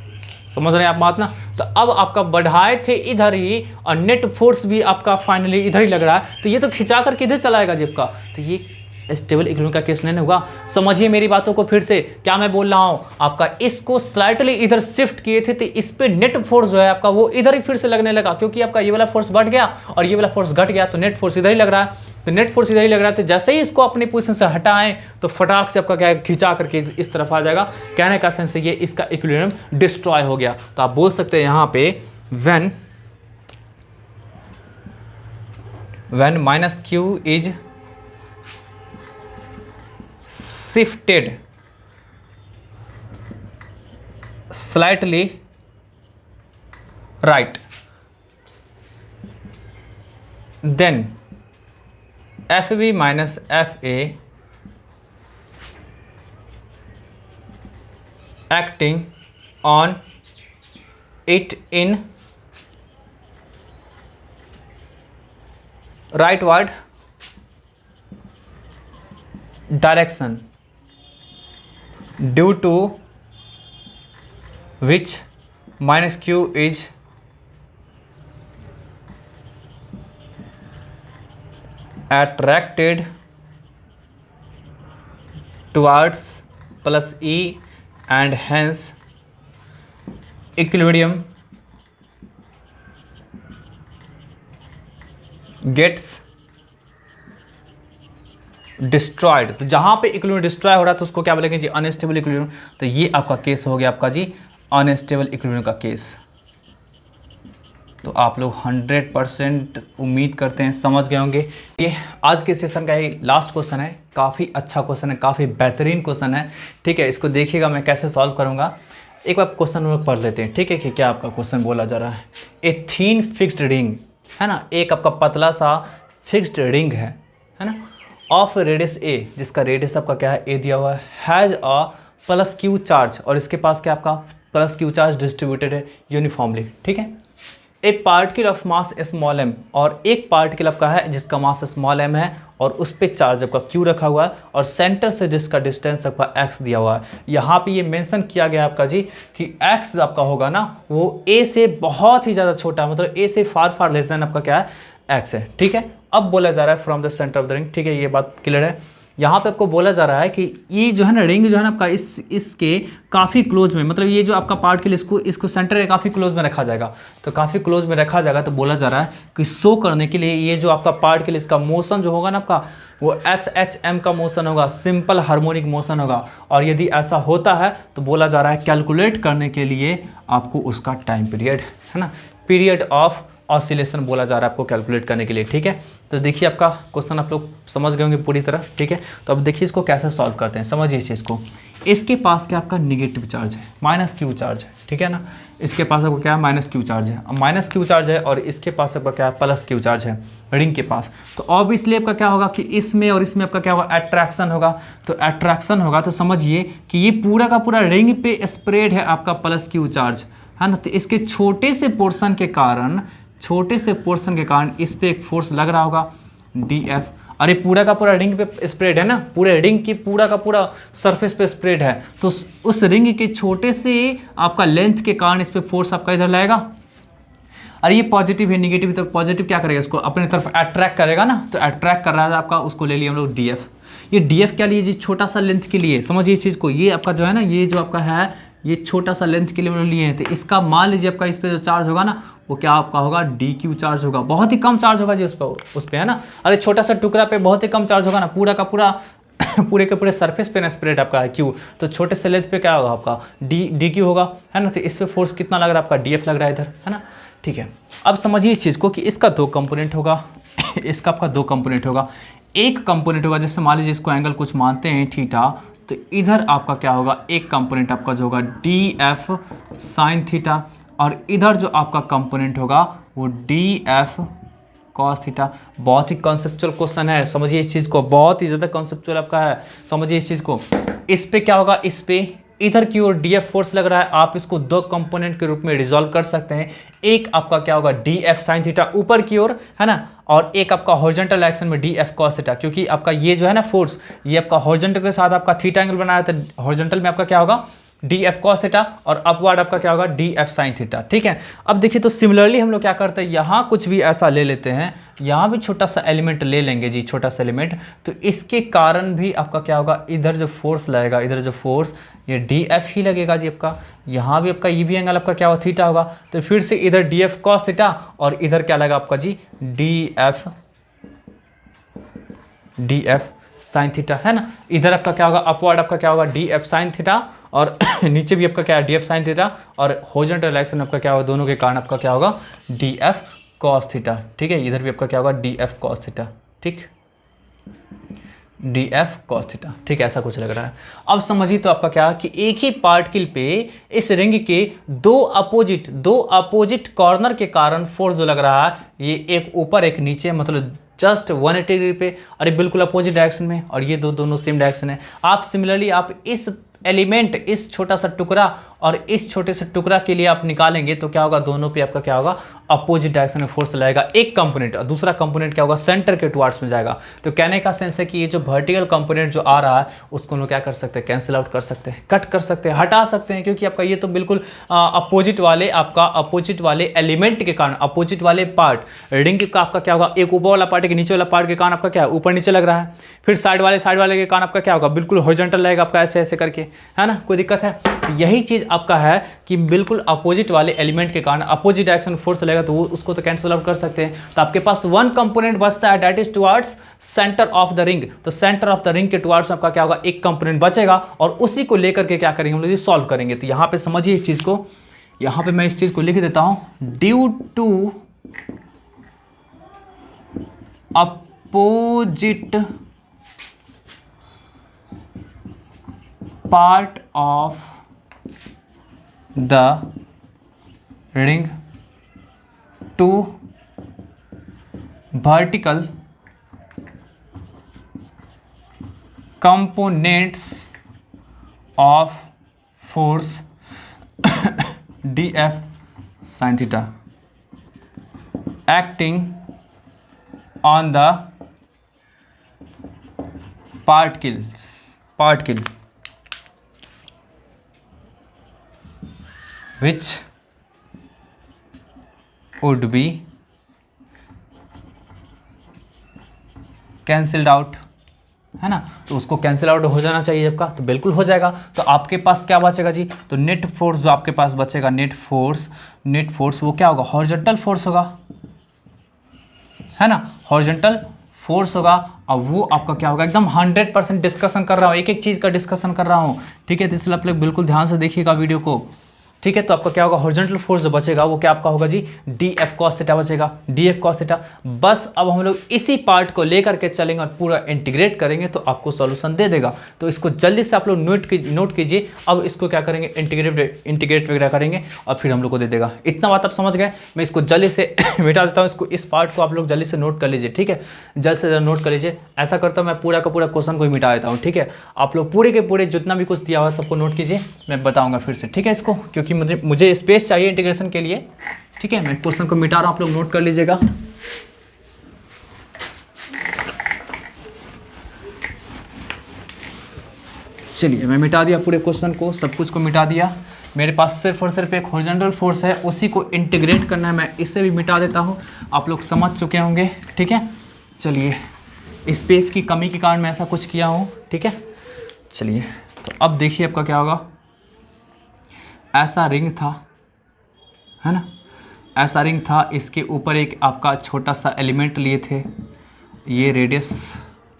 समझ रहे हैं आप बात ना। तो अब आपका बढ़ाए थे इधर ही और नेट फोर्स भी आपका फाइनली इधर ही लग रहा है, तो ये तो खिंचा कर किधर चलाएगा जेब का, तो ये स्टेबल इक्विलिब्रियम का केस नहीं होगा। समझिए मेरी बातों को फिर से, क्या मैं बोल रहा हूँ, आपका इसको स्लाइटली इधर शिफ्ट किए थे तो इस पे नेट फोर्स जो है आपका वो इधर ही फिर से लगने लगा, क्योंकि आपका ये वाला फोर्स बढ़ गया और ये वाला फोर्स घट गया, तो नेट फोर्स इधर ही लग रहा है। तो नेट फोर्स इधर ही लग रहा है, तो जैसे ही इसको अपनी पोजीशन से हटाएं तो फटाक से आपका क्या है, खिंचा करके इस तरफ आ जाएगा। कहने का सेंस है ये इसका इक्विलिब्रियम डिस्ट्रॉय हो गया। तो आप बोल सकते हैं यहाँ पे when minus Q is shifted slightly right, then FB minus FA acting on it in rightward direction, due to which minus Q is attracted towards plus E, and hence equilibrium gets destroyed. तो जहाँ पे equilibrium destroy हो रहा है तो उसको क्या बोलेंगे जी, अनस्टेबल इक्विलिब्रियम। तो ये आपका केस हो गया आपका जी अनस्टेबल इक्विलिब्रियम का केस। तो आप लोग 100% उम्मीद करते हैं समझ गए होंगे। ये आज के सेशन का ये लास्ट क्वेश्चन है, काफ़ी अच्छा क्वेश्चन है, काफ़ी बेहतरीन क्वेश्चन है। ठीक है, इसको देखिएगा मैं कैसे सॉल्व करूँगा। एक बार क्वेश्चन में पढ़ लेते हैं, ठीक है, कि क्या आपका क्वेश्चन बोला जा रहा है। ए थीन फिक्स्ड रिंग है ना, एक आपका पतला सा फिक्स्ड रिंग है ना, ऑफ रेडियस ए, जिसका रेडियस आपका क्या है, ए दिया हुआ है, has a plus Q charge, और इसके पास क्या आपका प्लस क्यू चार्ज डिस्ट्रीब्यूटेड है यूनिफॉर्मली। ठीक है, ए particle of mass small m, और एक पार्टिकल आपका है जिसका मास स्मॉल m है और उस पर चार्ज आपका q रखा हुआ है और सेंटर से जिसका डिस्टेंस आपका x दिया हुआ है। यहाँ पे ये मेंशन किया गया आपका जी कि x जो आपका होगा ना वो a से बहुत ही ज़्यादा छोटा है, मतलब a से फार फार लेस देन आपका क्या है x है। ठीक है, अब बोला जा रहा है from the centre of the ring. ठीक है, ये बात क्लियर है। यहाँ पे आपको बोला जा रहा है कि ये जो है ना रिंग जो है ना आपका इसके काफ़ी क्लोज में, मतलब ये जो आपका पार्ट के लिए इसको सेंटर के काफ़ी क्लोज में रखा जाएगा। तो काफ़ी क्लोज में रखा जाएगा तो बोला जा रहा है कि शो करने के लिए ये जो आपका पार्ट के लिए इसका मोशन जो होगा ना आपका वो SHM का मोशन होगा, सिंपल हार्मोनिक मोशन होगा। और यदि ऐसा होता है तो बोला जा रहा है कैलकुलेट करने के लिए आपको उसका टाइम पीरियड है ना, पीरियड ऑफ ऑसिलेशन बोला जा रहा है आपको कैलकुलेट करने के लिए। ठीक है, तो देखिए आपका क्वेश्चन आप लोग समझ गए होंगे पूरी तरह। ठीक है, तो अब देखिए इसको कैसे सॉल्व करते हैं, समझिए इस चीज़ को। इसके पास क्या आपका निगेटिव चार्ज है, -q चार्ज है। ठीक है ना, इसके पास आपको क्या है -q चार्ज है, अब -q चार्ज है और इसके पास आपका क्या है +q चार्ज है रिंग के पास। तो ऑब्वियसली आपका क्या होगा कि इसमें और इसमें आपका क्या होगा अट्रैक्शन होगा। तो अट्रैक्शन होगा तो समझिए कि ये पूरा का पूरा रिंग पे स्प्रेड है आपका +q चार्ज है ना। तो इसके छोटे से पोर्शन के कारण इस पे एक फोर्स लग रहा होगा dF। अरे पूरा का पूरा रिंग पे स्प्रेड है ना, पूरे रिंग की पूरा का पूरा सरफेस पे स्प्रेड है, तो उस रिंग के छोटे से आपका लेंथ के कारण इस पे फोर्स आपका इधर लगेगा। अरे ये पॉजिटिव है, निगेटिव, तो पॉजिटिव क्या करेगा, इसको अपनी तरफ अट्रैक्ट करेगा ना। तो अट्रैक्ट कर रहा है आपका, उसको ले लिया हम लोग dF। ये dF क्या लिए जी, छोटा सा लेंथ के लिए, समझिए इस चीज़ को। ये आपका जो है ना, ये जो आपका है ये छोटा सा लेंथ के लिए हम लोग लिए हैं। तो इसका मान लीजिए आपका इस पर जो चार्ज होगा ना वो क्या आपका होगा dQ चार्ज होगा, बहुत ही कम चार्ज होगा जी उस पर है ना। अरे छोटा सा टुकड़ा पे बहुत ही कम चार्ज होगा ना, पूरा का पूरा पूरे के पूरे सरफेस पे ना स्प्रेड आपका है Q, तो छोटे से लेंथ पे क्या होगा आपका dQ होगा है ना। तो इस पे फोर्स कितना लग रहा है आपका dF लग रहा है इधर है ना। ठीक है, अब समझिए इस चीज़ को कि इसका 2 कंपोनेंट होगा इसका आपका 2 कंपोनेंट होगा। एक कंपोनेंट होगा, जैसे मान लीजिए इसको एंगल कुछ मानते हैं थीटा, तो इधर आपका क्या होगा एक कंपोनेंट आपका जो होगा dF साइन थीटा, और इधर जो आपका कंपोनेंट होगा वो dF कॉस थीटा। बहुत ही कॉन्सेप्चुअल क्वेश्चन है, समझिए इस चीज़ को, बहुत ही ज़्यादा कॉन्सेप्चुअल आपका है, समझिए इस चीज़ को। इस पे क्या होगा, इस पे इधर की ओर dF फोर्स लग रहा है, आप इसको 2 कंपोनेंट के रूप में रिजॉल्व कर सकते हैं। एक आपका क्या होगा dF साइन थीटा ऊपर की ओर है ना, और एक आपका हॉरिजॉन्टल डायरेक्शन में dF cos थीटा, क्योंकि आपका ये जो है ना फोर्स ये आपका हॉरिजॉन्टल के साथ आपका थीटा एंगल बना रहा है, तो हॉरिजॉन्टल में आपका क्या होगा dF cos थीटा और अपवर्ड आपका क्या होगा dF sin थीटा। ठीक है, अब देखिए तो सिमिलरली हम लोग क्या करते हैं, यहाँ कुछ भी ऐसा ले लेते हैं, यहाँ भी छोटा सा एलिमेंट ले लेंगे जी, छोटा सा एलिमेंट, तो इसके कारण भी आपका क्या होगा, इधर जो फोर्स लगेगा, इधर जो फोर्स ये dF ही लगेगा जी आपका। यहाँ भी आपका ये भी एंगल आपका क्या होगा थीटा होगा, तो फिर से इधर dF cos थीटा और इधर क्या लगा आपका जी dF साइन थीटा है ना। इधर आपका क्या होगा अपवर्ड आपका क्या होगा dF साइन थीटा और नीचे भी आपका क्या है dF साइन थीटा, और हॉरिजॉन्टल डायरेक्शन आपका क्या होगा दोनों के कारण आपका क्या होगा dF cos थीटा। ठीक है, इधर भी आपका क्या होगा dF cos थीटा, ठीक dF cos थीटा। ठीक है, ऐसा कुछ लग रहा है। अब समझिए तो आपका क्या कि एक ही पार्टिकल पे इस रिंग के दो अपोजिट कॉर्नर के कारण फोर्स जो लग रहा है, ये एक ऊपर एक नीचे, मतलब जस्ट 180 डिग्री पे, अरे बिल्कुल अपोजिट डायरेक्शन में, और ये दोनों सेम डायरेक्शन है। आप सिमिलरली आप इस एलिमेंट, इस छोटा सा टुकड़ा और इस छोटे से टुकड़ा के लिए आप निकालेंगे तो क्या होगा, दोनों पे आपका क्या होगा अपोजिट डायरेक्शन में फोर्स लगेगा, एक कंपोनेंट, और दूसरा कंपोनेंट क्या होगा सेंटर के टुवार्ड्स में जाएगा। तो कहने का सेंस है कि ये जो वर्टिकल कंपोनेंट जो आ रहा है उसको हम लोग क्या कर सकते हैं, कैंसिल आउट कर सकते हैं, कट कर सकते हैं, हटा सकते हैं, क्योंकि आपका ये तो बिल्कुल अपोजिट वाले एलिमेंट के कारण, अपोजिट वाले पार्ट रिंग का आपका क्या होगा, एक ऊपर वाला पार्ट एक नीचे वाला पार्ट के कारण आपका क्या है ऊपर नीचे लग रहा है, फिर साइड वाले के कारण आपका क्या होगा बिल्कुल हॉरिजॉन्टल रहेगा आपका, ऐसे ऐसे करके है ना, कोई दिक्कत है। यही चीज आपका है कि बिल्कुल अपोजिट वाले एलिमेंट के कारण अपोजिट डायरेक्शन फोर्स लगेगा, तो वो उसको तो कैंसिल आउट कर सकते हैं। तो आपके पास 1 कंपोनेंट बचता है, that is towards centre of the ring. तो सेंटर ऑफ द रिंग के टुवर्ड्स आपका क्या होगा, एक कंपोनेंट बचेगा, और उसी को लेकर के क्या करेंगे हम लोग, सॉल्व करेंगे। तो यहाँ पे समझिए इस चीज को, यहाँ पे मैं इस चीज को लिख देता हूं, due to opposite part of the ring to vertical components of force dF sin theta। Acting on the particle which would be cancelled out, है ना। तो उसको कैंसिल आउट हो जाना चाहिए आपका, तो बिल्कुल हो जाएगा। तो आपके पास क्या बचेगा जी, तो नेट फोर्स जो आपके पास बचेगा, नेट फोर्स वो क्या होगा, हॉरिजॉन्टल फोर्स होगा, है ना, हॉरिजॉन्टल फोर्स होगा। और वो आपका क्या होगा, एकदम 100% डिस्कशन कर रहा हूँ, एक एक चीज़ का डिस्कशन कर रहा हूँ, ठीक है। तो इसलिए आप लोग बिल्कुल ध्यान से देखिएगा वीडियो को, ठीक है। तो आपका क्या होगा, हॉरिजॉन्टल फोर्स जो बचेगा वो क्या आपका होगा जी, डी एफ कॉस थीटा बचेगा, डी एफ कॉस थीटा। बस अब हम लोग इसी पार्ट को लेकर के चलेंगे और पूरा इंटीग्रेट करेंगे तो आपको सॉल्यूशन दे देगा। तो इसको जल्दी से आप लोग नोट कीजिए। अब इसको क्या करेंगे, इंटीग्रेट वगैरह करेंगे और फिर हम लोग को दे देगा। इतना बात आप समझ गए। मैं इसको जल्दी से मिटा देता हूँ, इसको, इस पार्ट को आप लोग जल्दी से नोट कर लीजिए, ठीक है। जल्द से जल्द नोट कर लीजिए। ऐसा करता हूँ मैं पूरा का पूरा क्वेश्चन को ही मिटा देता हूँ, ठीक है। आप लोग पूरे के पूरे जितना भी कुछ दिया हुआ है सबको नोट कीजिए, मैं बताऊँगा फिर से, ठीक है इसको, क्योंकि मुझे स्पेस चाहिए इंटीग्रेशन के लिए, ठीक है। मैं क्वेश्चन को मिटा रहा हूं, आप लोग नोट कर लीजिएगा। चलिए मैं मिटा दिया पूरे क्वेश्चन को, सब कुछ को मिटा दिया। मेरे पास सिर्फ और सिर्फ एक हॉरिजॉन्टल फोर्स है, उसी को इंटीग्रेट करना है। मैं इसे भी मिटा देता हूं, आप लोग समझ चुके होंगे, ठीक है। चलिए, स्पेस की कमी के कारण मैं ऐसा कुछ किया हूं, ठीक है। चलिए, तो अब देखिए आपका क्या होगा। ऐसा रिंग था, है ना, ऐसा रिंग था, इसके ऊपर एक आपका छोटा सा एलिमेंट लिए थे, ये रेडियस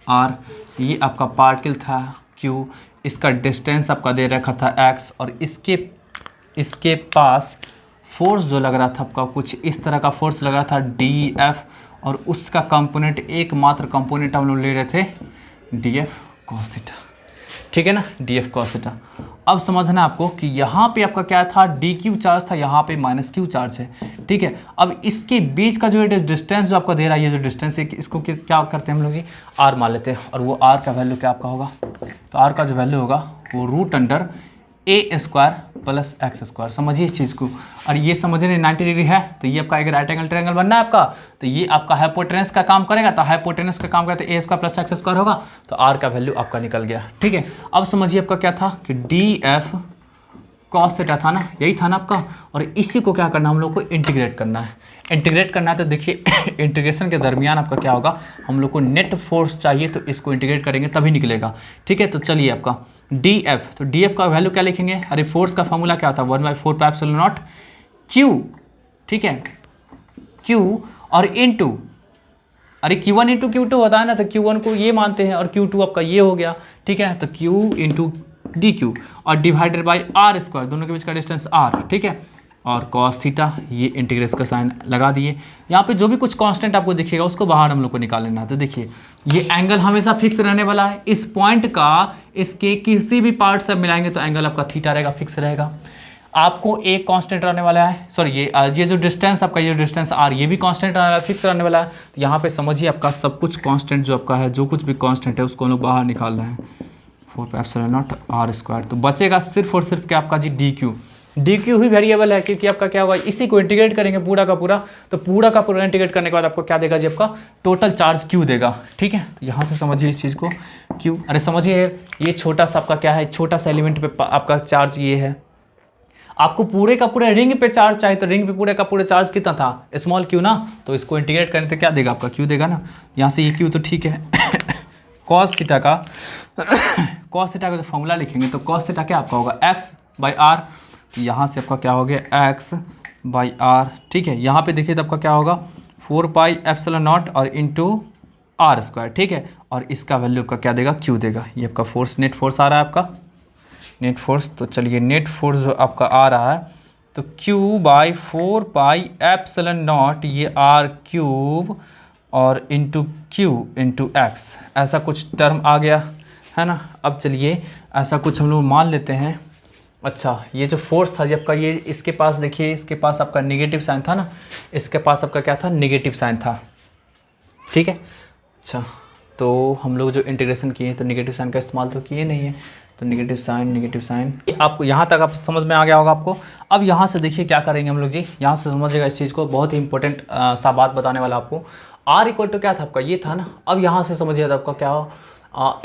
r, ये आपका पार्टिकल था q, इसका डिस्टेंस आपका दे रखा था x, और इसके पास फोर्स जो लग रहा था आपका कुछ इस तरह का फोर्स लग रहा था dF, और उसका कंपोनेंट, एकमात्र कंपोनेंट हम लोग ले रहे थे dF cos थीटा, ठीक है ना, dF cos थीटा। अब समझना आपको कि यहाँ पे आपका क्या था, dq चार्ज था, यहाँ पे -q चार्ज है, ठीक है। अब इसके बीच का जो डिस्टेंस जो आपका दे रहा है, ये जो डिस्टेंस है, इसको क्या करते हैं हम लोग जी, r मान लेते हैं। और वो r का वैल्यू क्या आपका होगा, तो r का जो वैल्यू होगा वो √a² + x²। समझिए इस चीज़ को। और ये समझने 90 डिग्री है, तो ये आपका एक राइट एंगल ट्रायंगल बनना है आपका, तो ये आपका हाइपोटेनस का काम करेगा, तो हाइपोटेनस का काम करते a² + x² होगा, तो r का वैल्यू आपका निकल गया, ठीक है। अब समझिए आपका क्या था कि dF cos थीटा था ना, यही था ना आपका। और इसी को क्या करना, हम लोग को इंटीग्रेट करना है। इंटीग्रेट करना है तो देखिए इंटीग्रेशन के दरमियान आपका क्या होगा, हम लोग को नेट फोर्स चाहिए, तो इसको इंटीग्रेट करेंगे तभी निकलेगा, ठीक है। तो चलिए आपका dF, तो dF का वैल्यू क्या लिखेंगे, अरे फोर्स का फॉर्मूला क्या होता है, 1/4πε0 Q, ठीक है, Q और इनटू, अरे Q1 × Q2 होता है ना, तो Q1 को ये मानते हैं और Q2 आपका ये हो गया, ठीक है। तो Q × dQ और डिवाइडेड बाई r², दोनों के बीच का डिस्टेंस r, ठीक है। और cos थीटा, ये इंटीग्रेशन का साइन लगा दिए। यहाँ पे जो भी कुछ कांस्टेंट आपको दिखेगा उसको बाहर हम लोग को निकाल लेना है। तो देखिए ये एंगल हमेशा फिक्स रहने वाला है, इस पॉइंट का इसके किसी भी पार्ट से मिलाएंगे तो एंगल आपका थीटा रहेगा, फिक्स रहेगा। आपको एक कांस्टेंट रहने वाला है, सॉरी ये जो डिस्टेंस आपका, ये डिस्टेंस r, ये भी कांस्टेंट रहने वाला है, फिक्स रहने वाला है। तो यहाँ पे समझिए आपका सब कुछ कांस्टेंट जो आपका है, जो कुछ भी कांस्टेंट है उसको हम लोग बाहर निकाल रहे हैं, 4πε0 r²। तो बचेगा सिर्फ और सिर्फ क्या आपका जी dq ही वेरिएबल है, क्योंकि आपका क्या होगा, इसी को इंटीग्रेट करेंगे पूरा का पूरा, तो पूरा का पूरा इंटीग्रेट करने के बाद आपको क्या देगा जी, आपका टोटल चार्ज q देगा, ठीक है। तो यहाँ से समझिए इस चीज़ को q, अरे समझिए ये छोटा सा आपका क्या है, छोटा सा एलिमेंट पे आपका चार्ज ये है। आपको पूरे का पूरा रिंग पे चार्ज चाहिए, तो रिंग पे पूरे का पूरा चार्ज कितना था, स्मॉल q ना, तो इसको इंटीग्रेट करने तो क्या देगा आपका q देगा ना। यहाँ से ये q तो ठीक है cos थीटा का जो फॉर्मूला लिखेंगे, तो cos थीटा क्या आपका होगा x/r, तो यहाँ से आपका क्या हो गया x/r, ठीक है। यहाँ पे देखिए तो आपका क्या होगा 4πε0 और इंटू r², ठीक है। और इसका वैल्यू का क्या देगा, q देगा। ये आपका फोर्स, नेट फोर्स आ रहा है आपका, नेट फोर्स। तो चलिए नेट फोर्स जो आपका आ रहा है, तो q/4πε0 ये r³ और इंटू q इंटू x, ऐसा कुछ टर्म आ गया है ना। अब चलिए ऐसा कुछ हम लोग मान लेते हैं। अच्छा, ये जो फोर्स था जी आपका, ये इसके पास देखिए, इसके पास आपका नेगेटिव साइन था ना, इसके पास आपका क्या था, नेगेटिव साइन था, ठीक है। अच्छा, तो हम लोग जो इंटीग्रेशन किए तो नेगेटिव साइन का इस्तेमाल तो किए नहीं है, तो नेगेटिव साइन आप यहाँ तक आप समझ में आ गया होगा आपको। अब यहाँ से देखिए क्या करेंगे हम लोग जी, यहाँ से समझिएगा इस चीज़ को, बहुत ही इंपॉर्टेंट सा बात बताने वाला आपको। r इक्वल टू क्या था आपका, ये था ना। अब यहाँ से समझिए आपका क्या हो,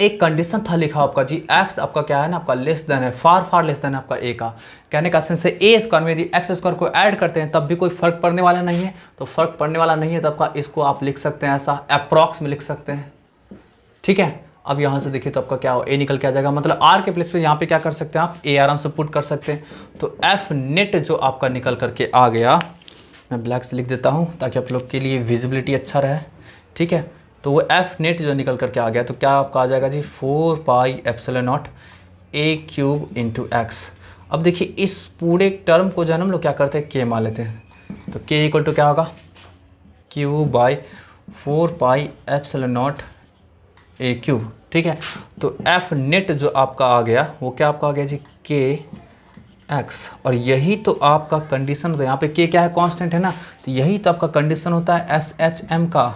एक कंडीशन था लिखा आपका जी, x आपका क्या है ना आपका लेस देन है, फार लेस देन है आपका a का। कहने का सेंस है ए स्क्वायर में यदि एक्स स्क्वायर को ऐड करते हैं तब भी कोई फर्क पड़ने वाला नहीं है, तो फर्क पड़ने वाला नहीं है तो आपका इसको आप लिख सकते हैं ऐसा, अप्रॉक्स में लिख सकते हैं, ठीक है। अब यहाँ से देखिए तो आपका क्या हो, ए निकल के आ जाएगा, मतलब आर के प्लेस पे यहाँ पे क्या कर सकते हैं आप, ए आराम से पुट कर सकते हैं। तो एफ नेट जो आपका निकल करके आ गया, मैं ब्लैक से लिख देता हूँ ताकि आप लोग के लिए विजिबिलिटी अच्छा रहे, ठीक है। तो वो एफ नेट जो निकल करके आ गया तो क्या आपका आ जाएगा जी 4 pi epsilon not a cube into x. अब देखिए इस पूरे टर्म को जो है हम लोग क्या करते हैं के मान लेते हैं, तो के इक्वल टू क्या होगा cube by 4 pi epsilon not a cube, ठीक है। तो एफ नेट जो आपका आ गया वो क्या आपका आ गया जी के एक्स, और यही तो आपका कंडीशन होता है। यहाँ पे के क्या है, कांस्टेंट है ना, तो यही तो आपका कंडीशन होता है एस एच एम का,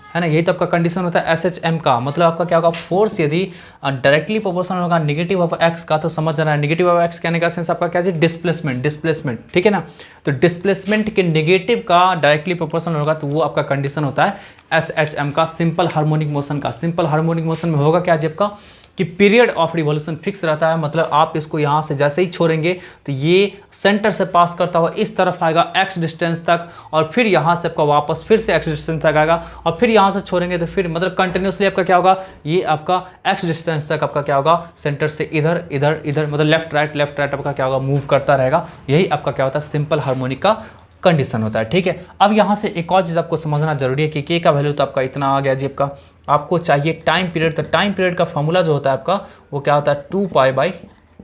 है ना, यही तो आपका कंडीशन होता है एस एच एम का। मतलब आपका क्या होगा, फोर्स यदि डायरेक्टली प्रोपोर्शनल होगा नेगेटिव ऑफ एक्स का, तो समझ रहा है नेगेटिव ऑफ एक्स कहने का सेंस आपका क्या है, डिस्प्लेसमेंट, ठीक है ना। तो डिस्प्लेसमेंट के नेगेटिव का डायरेक्टली प्रोपोर्शनल होगा तो वो आपका कंडीशन होता है एस एच एम का, सिंपल हार्मोनिक मोशन का। सिंपल हार्मोनिक मोशन में होगा क्या जी आपका कि पीरियड ऑफ रिवॉल्यूशन फिक्स रहता है, मतलब आप इसको यहाँ से जैसे ही छोड़ेंगे तो ये सेंटर से पास करता हुआ इस तरफ आएगा x डिस्टेंस तक, और फिर यहाँ से आपका वापस फिर से x डिस्टेंस तक आएगा, और फिर यहाँ से छोड़ेंगे तो फिर मतलब कंटिन्यूसली आपका क्या होगा, ये आपका x डिस्टेंस तक आपका क्या होगा, सेंटर से इधर इधर इधर मतलब लेफ्ट राइट आपका क्या होगा, मूव करता रहेगा। यही आपका क्या होता है सिंपल हार्मोनिक का कंडीशन होता है, ठीक है। अब यहाँ से एक और चीज़ आपको समझना जरूरी है कि के का वैल्यू तो आपका इतना आ गया जी आपका, आपको चाहिए टाइम पीरियड, तो टाइम पीरियड का फॉर्मूला जो होता है आपका वो क्या होता है 2 पाई बाई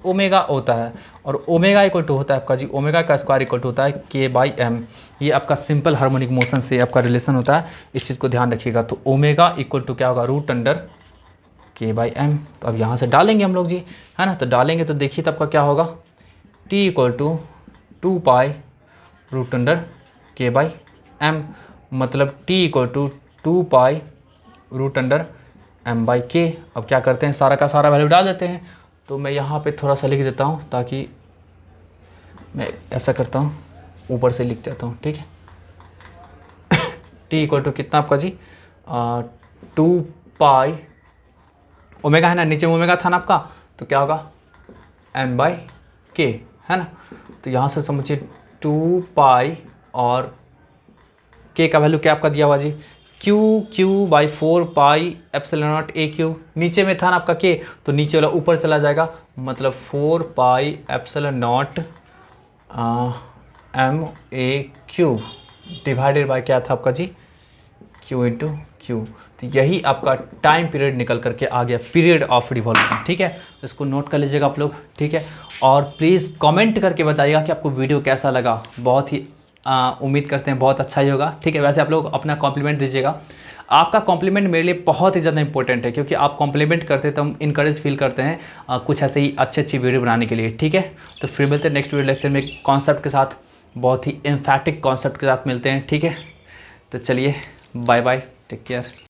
ओमेगा होता है, और ओमेगा इक्वल टू होता है आपका जी, ओमेगा का स्क्वायर इक्वल टू होता है के बाई एम। ये आपका सिंपल हार्मोनिक मोशन से आपका रिलेशन होता है, इस चीज़ को ध्यान रखिएगा। तो ओमेगा इक्वल टू क्या होगा root under k by M. तो अब यहाँ से डालेंगे हम लोग जी, है ना, तो डालेंगे तो देखिए तो आपका क्या होगा T equal to 2 pi root under k by m, मतलब T equal to 2 pi root under m by k. अब क्या करते हैं, सारा का सारा वैल्यू डाल देते हैं। तो मैं यहाँ पे थोड़ा सा लिख देता हूँ, ताकि मैं ऐसा करता हूँ ऊपर से लिख देता हूँ, ठीक है। टी इक्वल टू कितना आपका जी 2 पाई ओमेगा है ना, नीचे ओमेगा था ना आपका, तो क्या होगा एम बाई के, है ना। तो यहाँ से समझिए 2 पाई और के का वैल्यू क्या आपका दिया हुआ G Q by 4 pi epsilon not a Q. नीचे में था ना आपका के, तो नीचे वाला ऊपर चला जाएगा, मतलब 4 pi epsilon naught m a cube divided by क्या था आपका जी क्यू इंटू क्यू। तो यही आपका टाइम पीरियड निकल करके आ गया, पीरियड ऑफ रिवॉल्यूशन, ठीक है। तो इसको नोट कर लीजिएगा आप लोग, ठीक है। और प्लीज़ कमेंट करके बताइएगा कि आपको वीडियो कैसा लगा। बहुत ही उम्मीद करते हैं बहुत अच्छा ही होगा, ठीक है। वैसे आप लोग अपना कॉम्प्लीमेंट दीजिएगा, आपका कॉम्प्लीमेंट मेरे लिए बहुत ही ज़्यादा इंपॉर्टेंट है, क्योंकि आप कॉम्प्लीमेंट करते हैं तो हम इनकरेज फील करते हैं कुछ ऐसे ही अच्छी वीडियो बनाने के लिए, ठीक है। तो फिर मिलते हैं नेक्स्ट वीडियो लेक्चर में कॉन्सेप्ट के साथ, बहुत ही एम्फैटिक कॉन्सेप्ट के साथ मिलते हैं, ठीक है। तो चलिए बाय बाय, टेक केयर।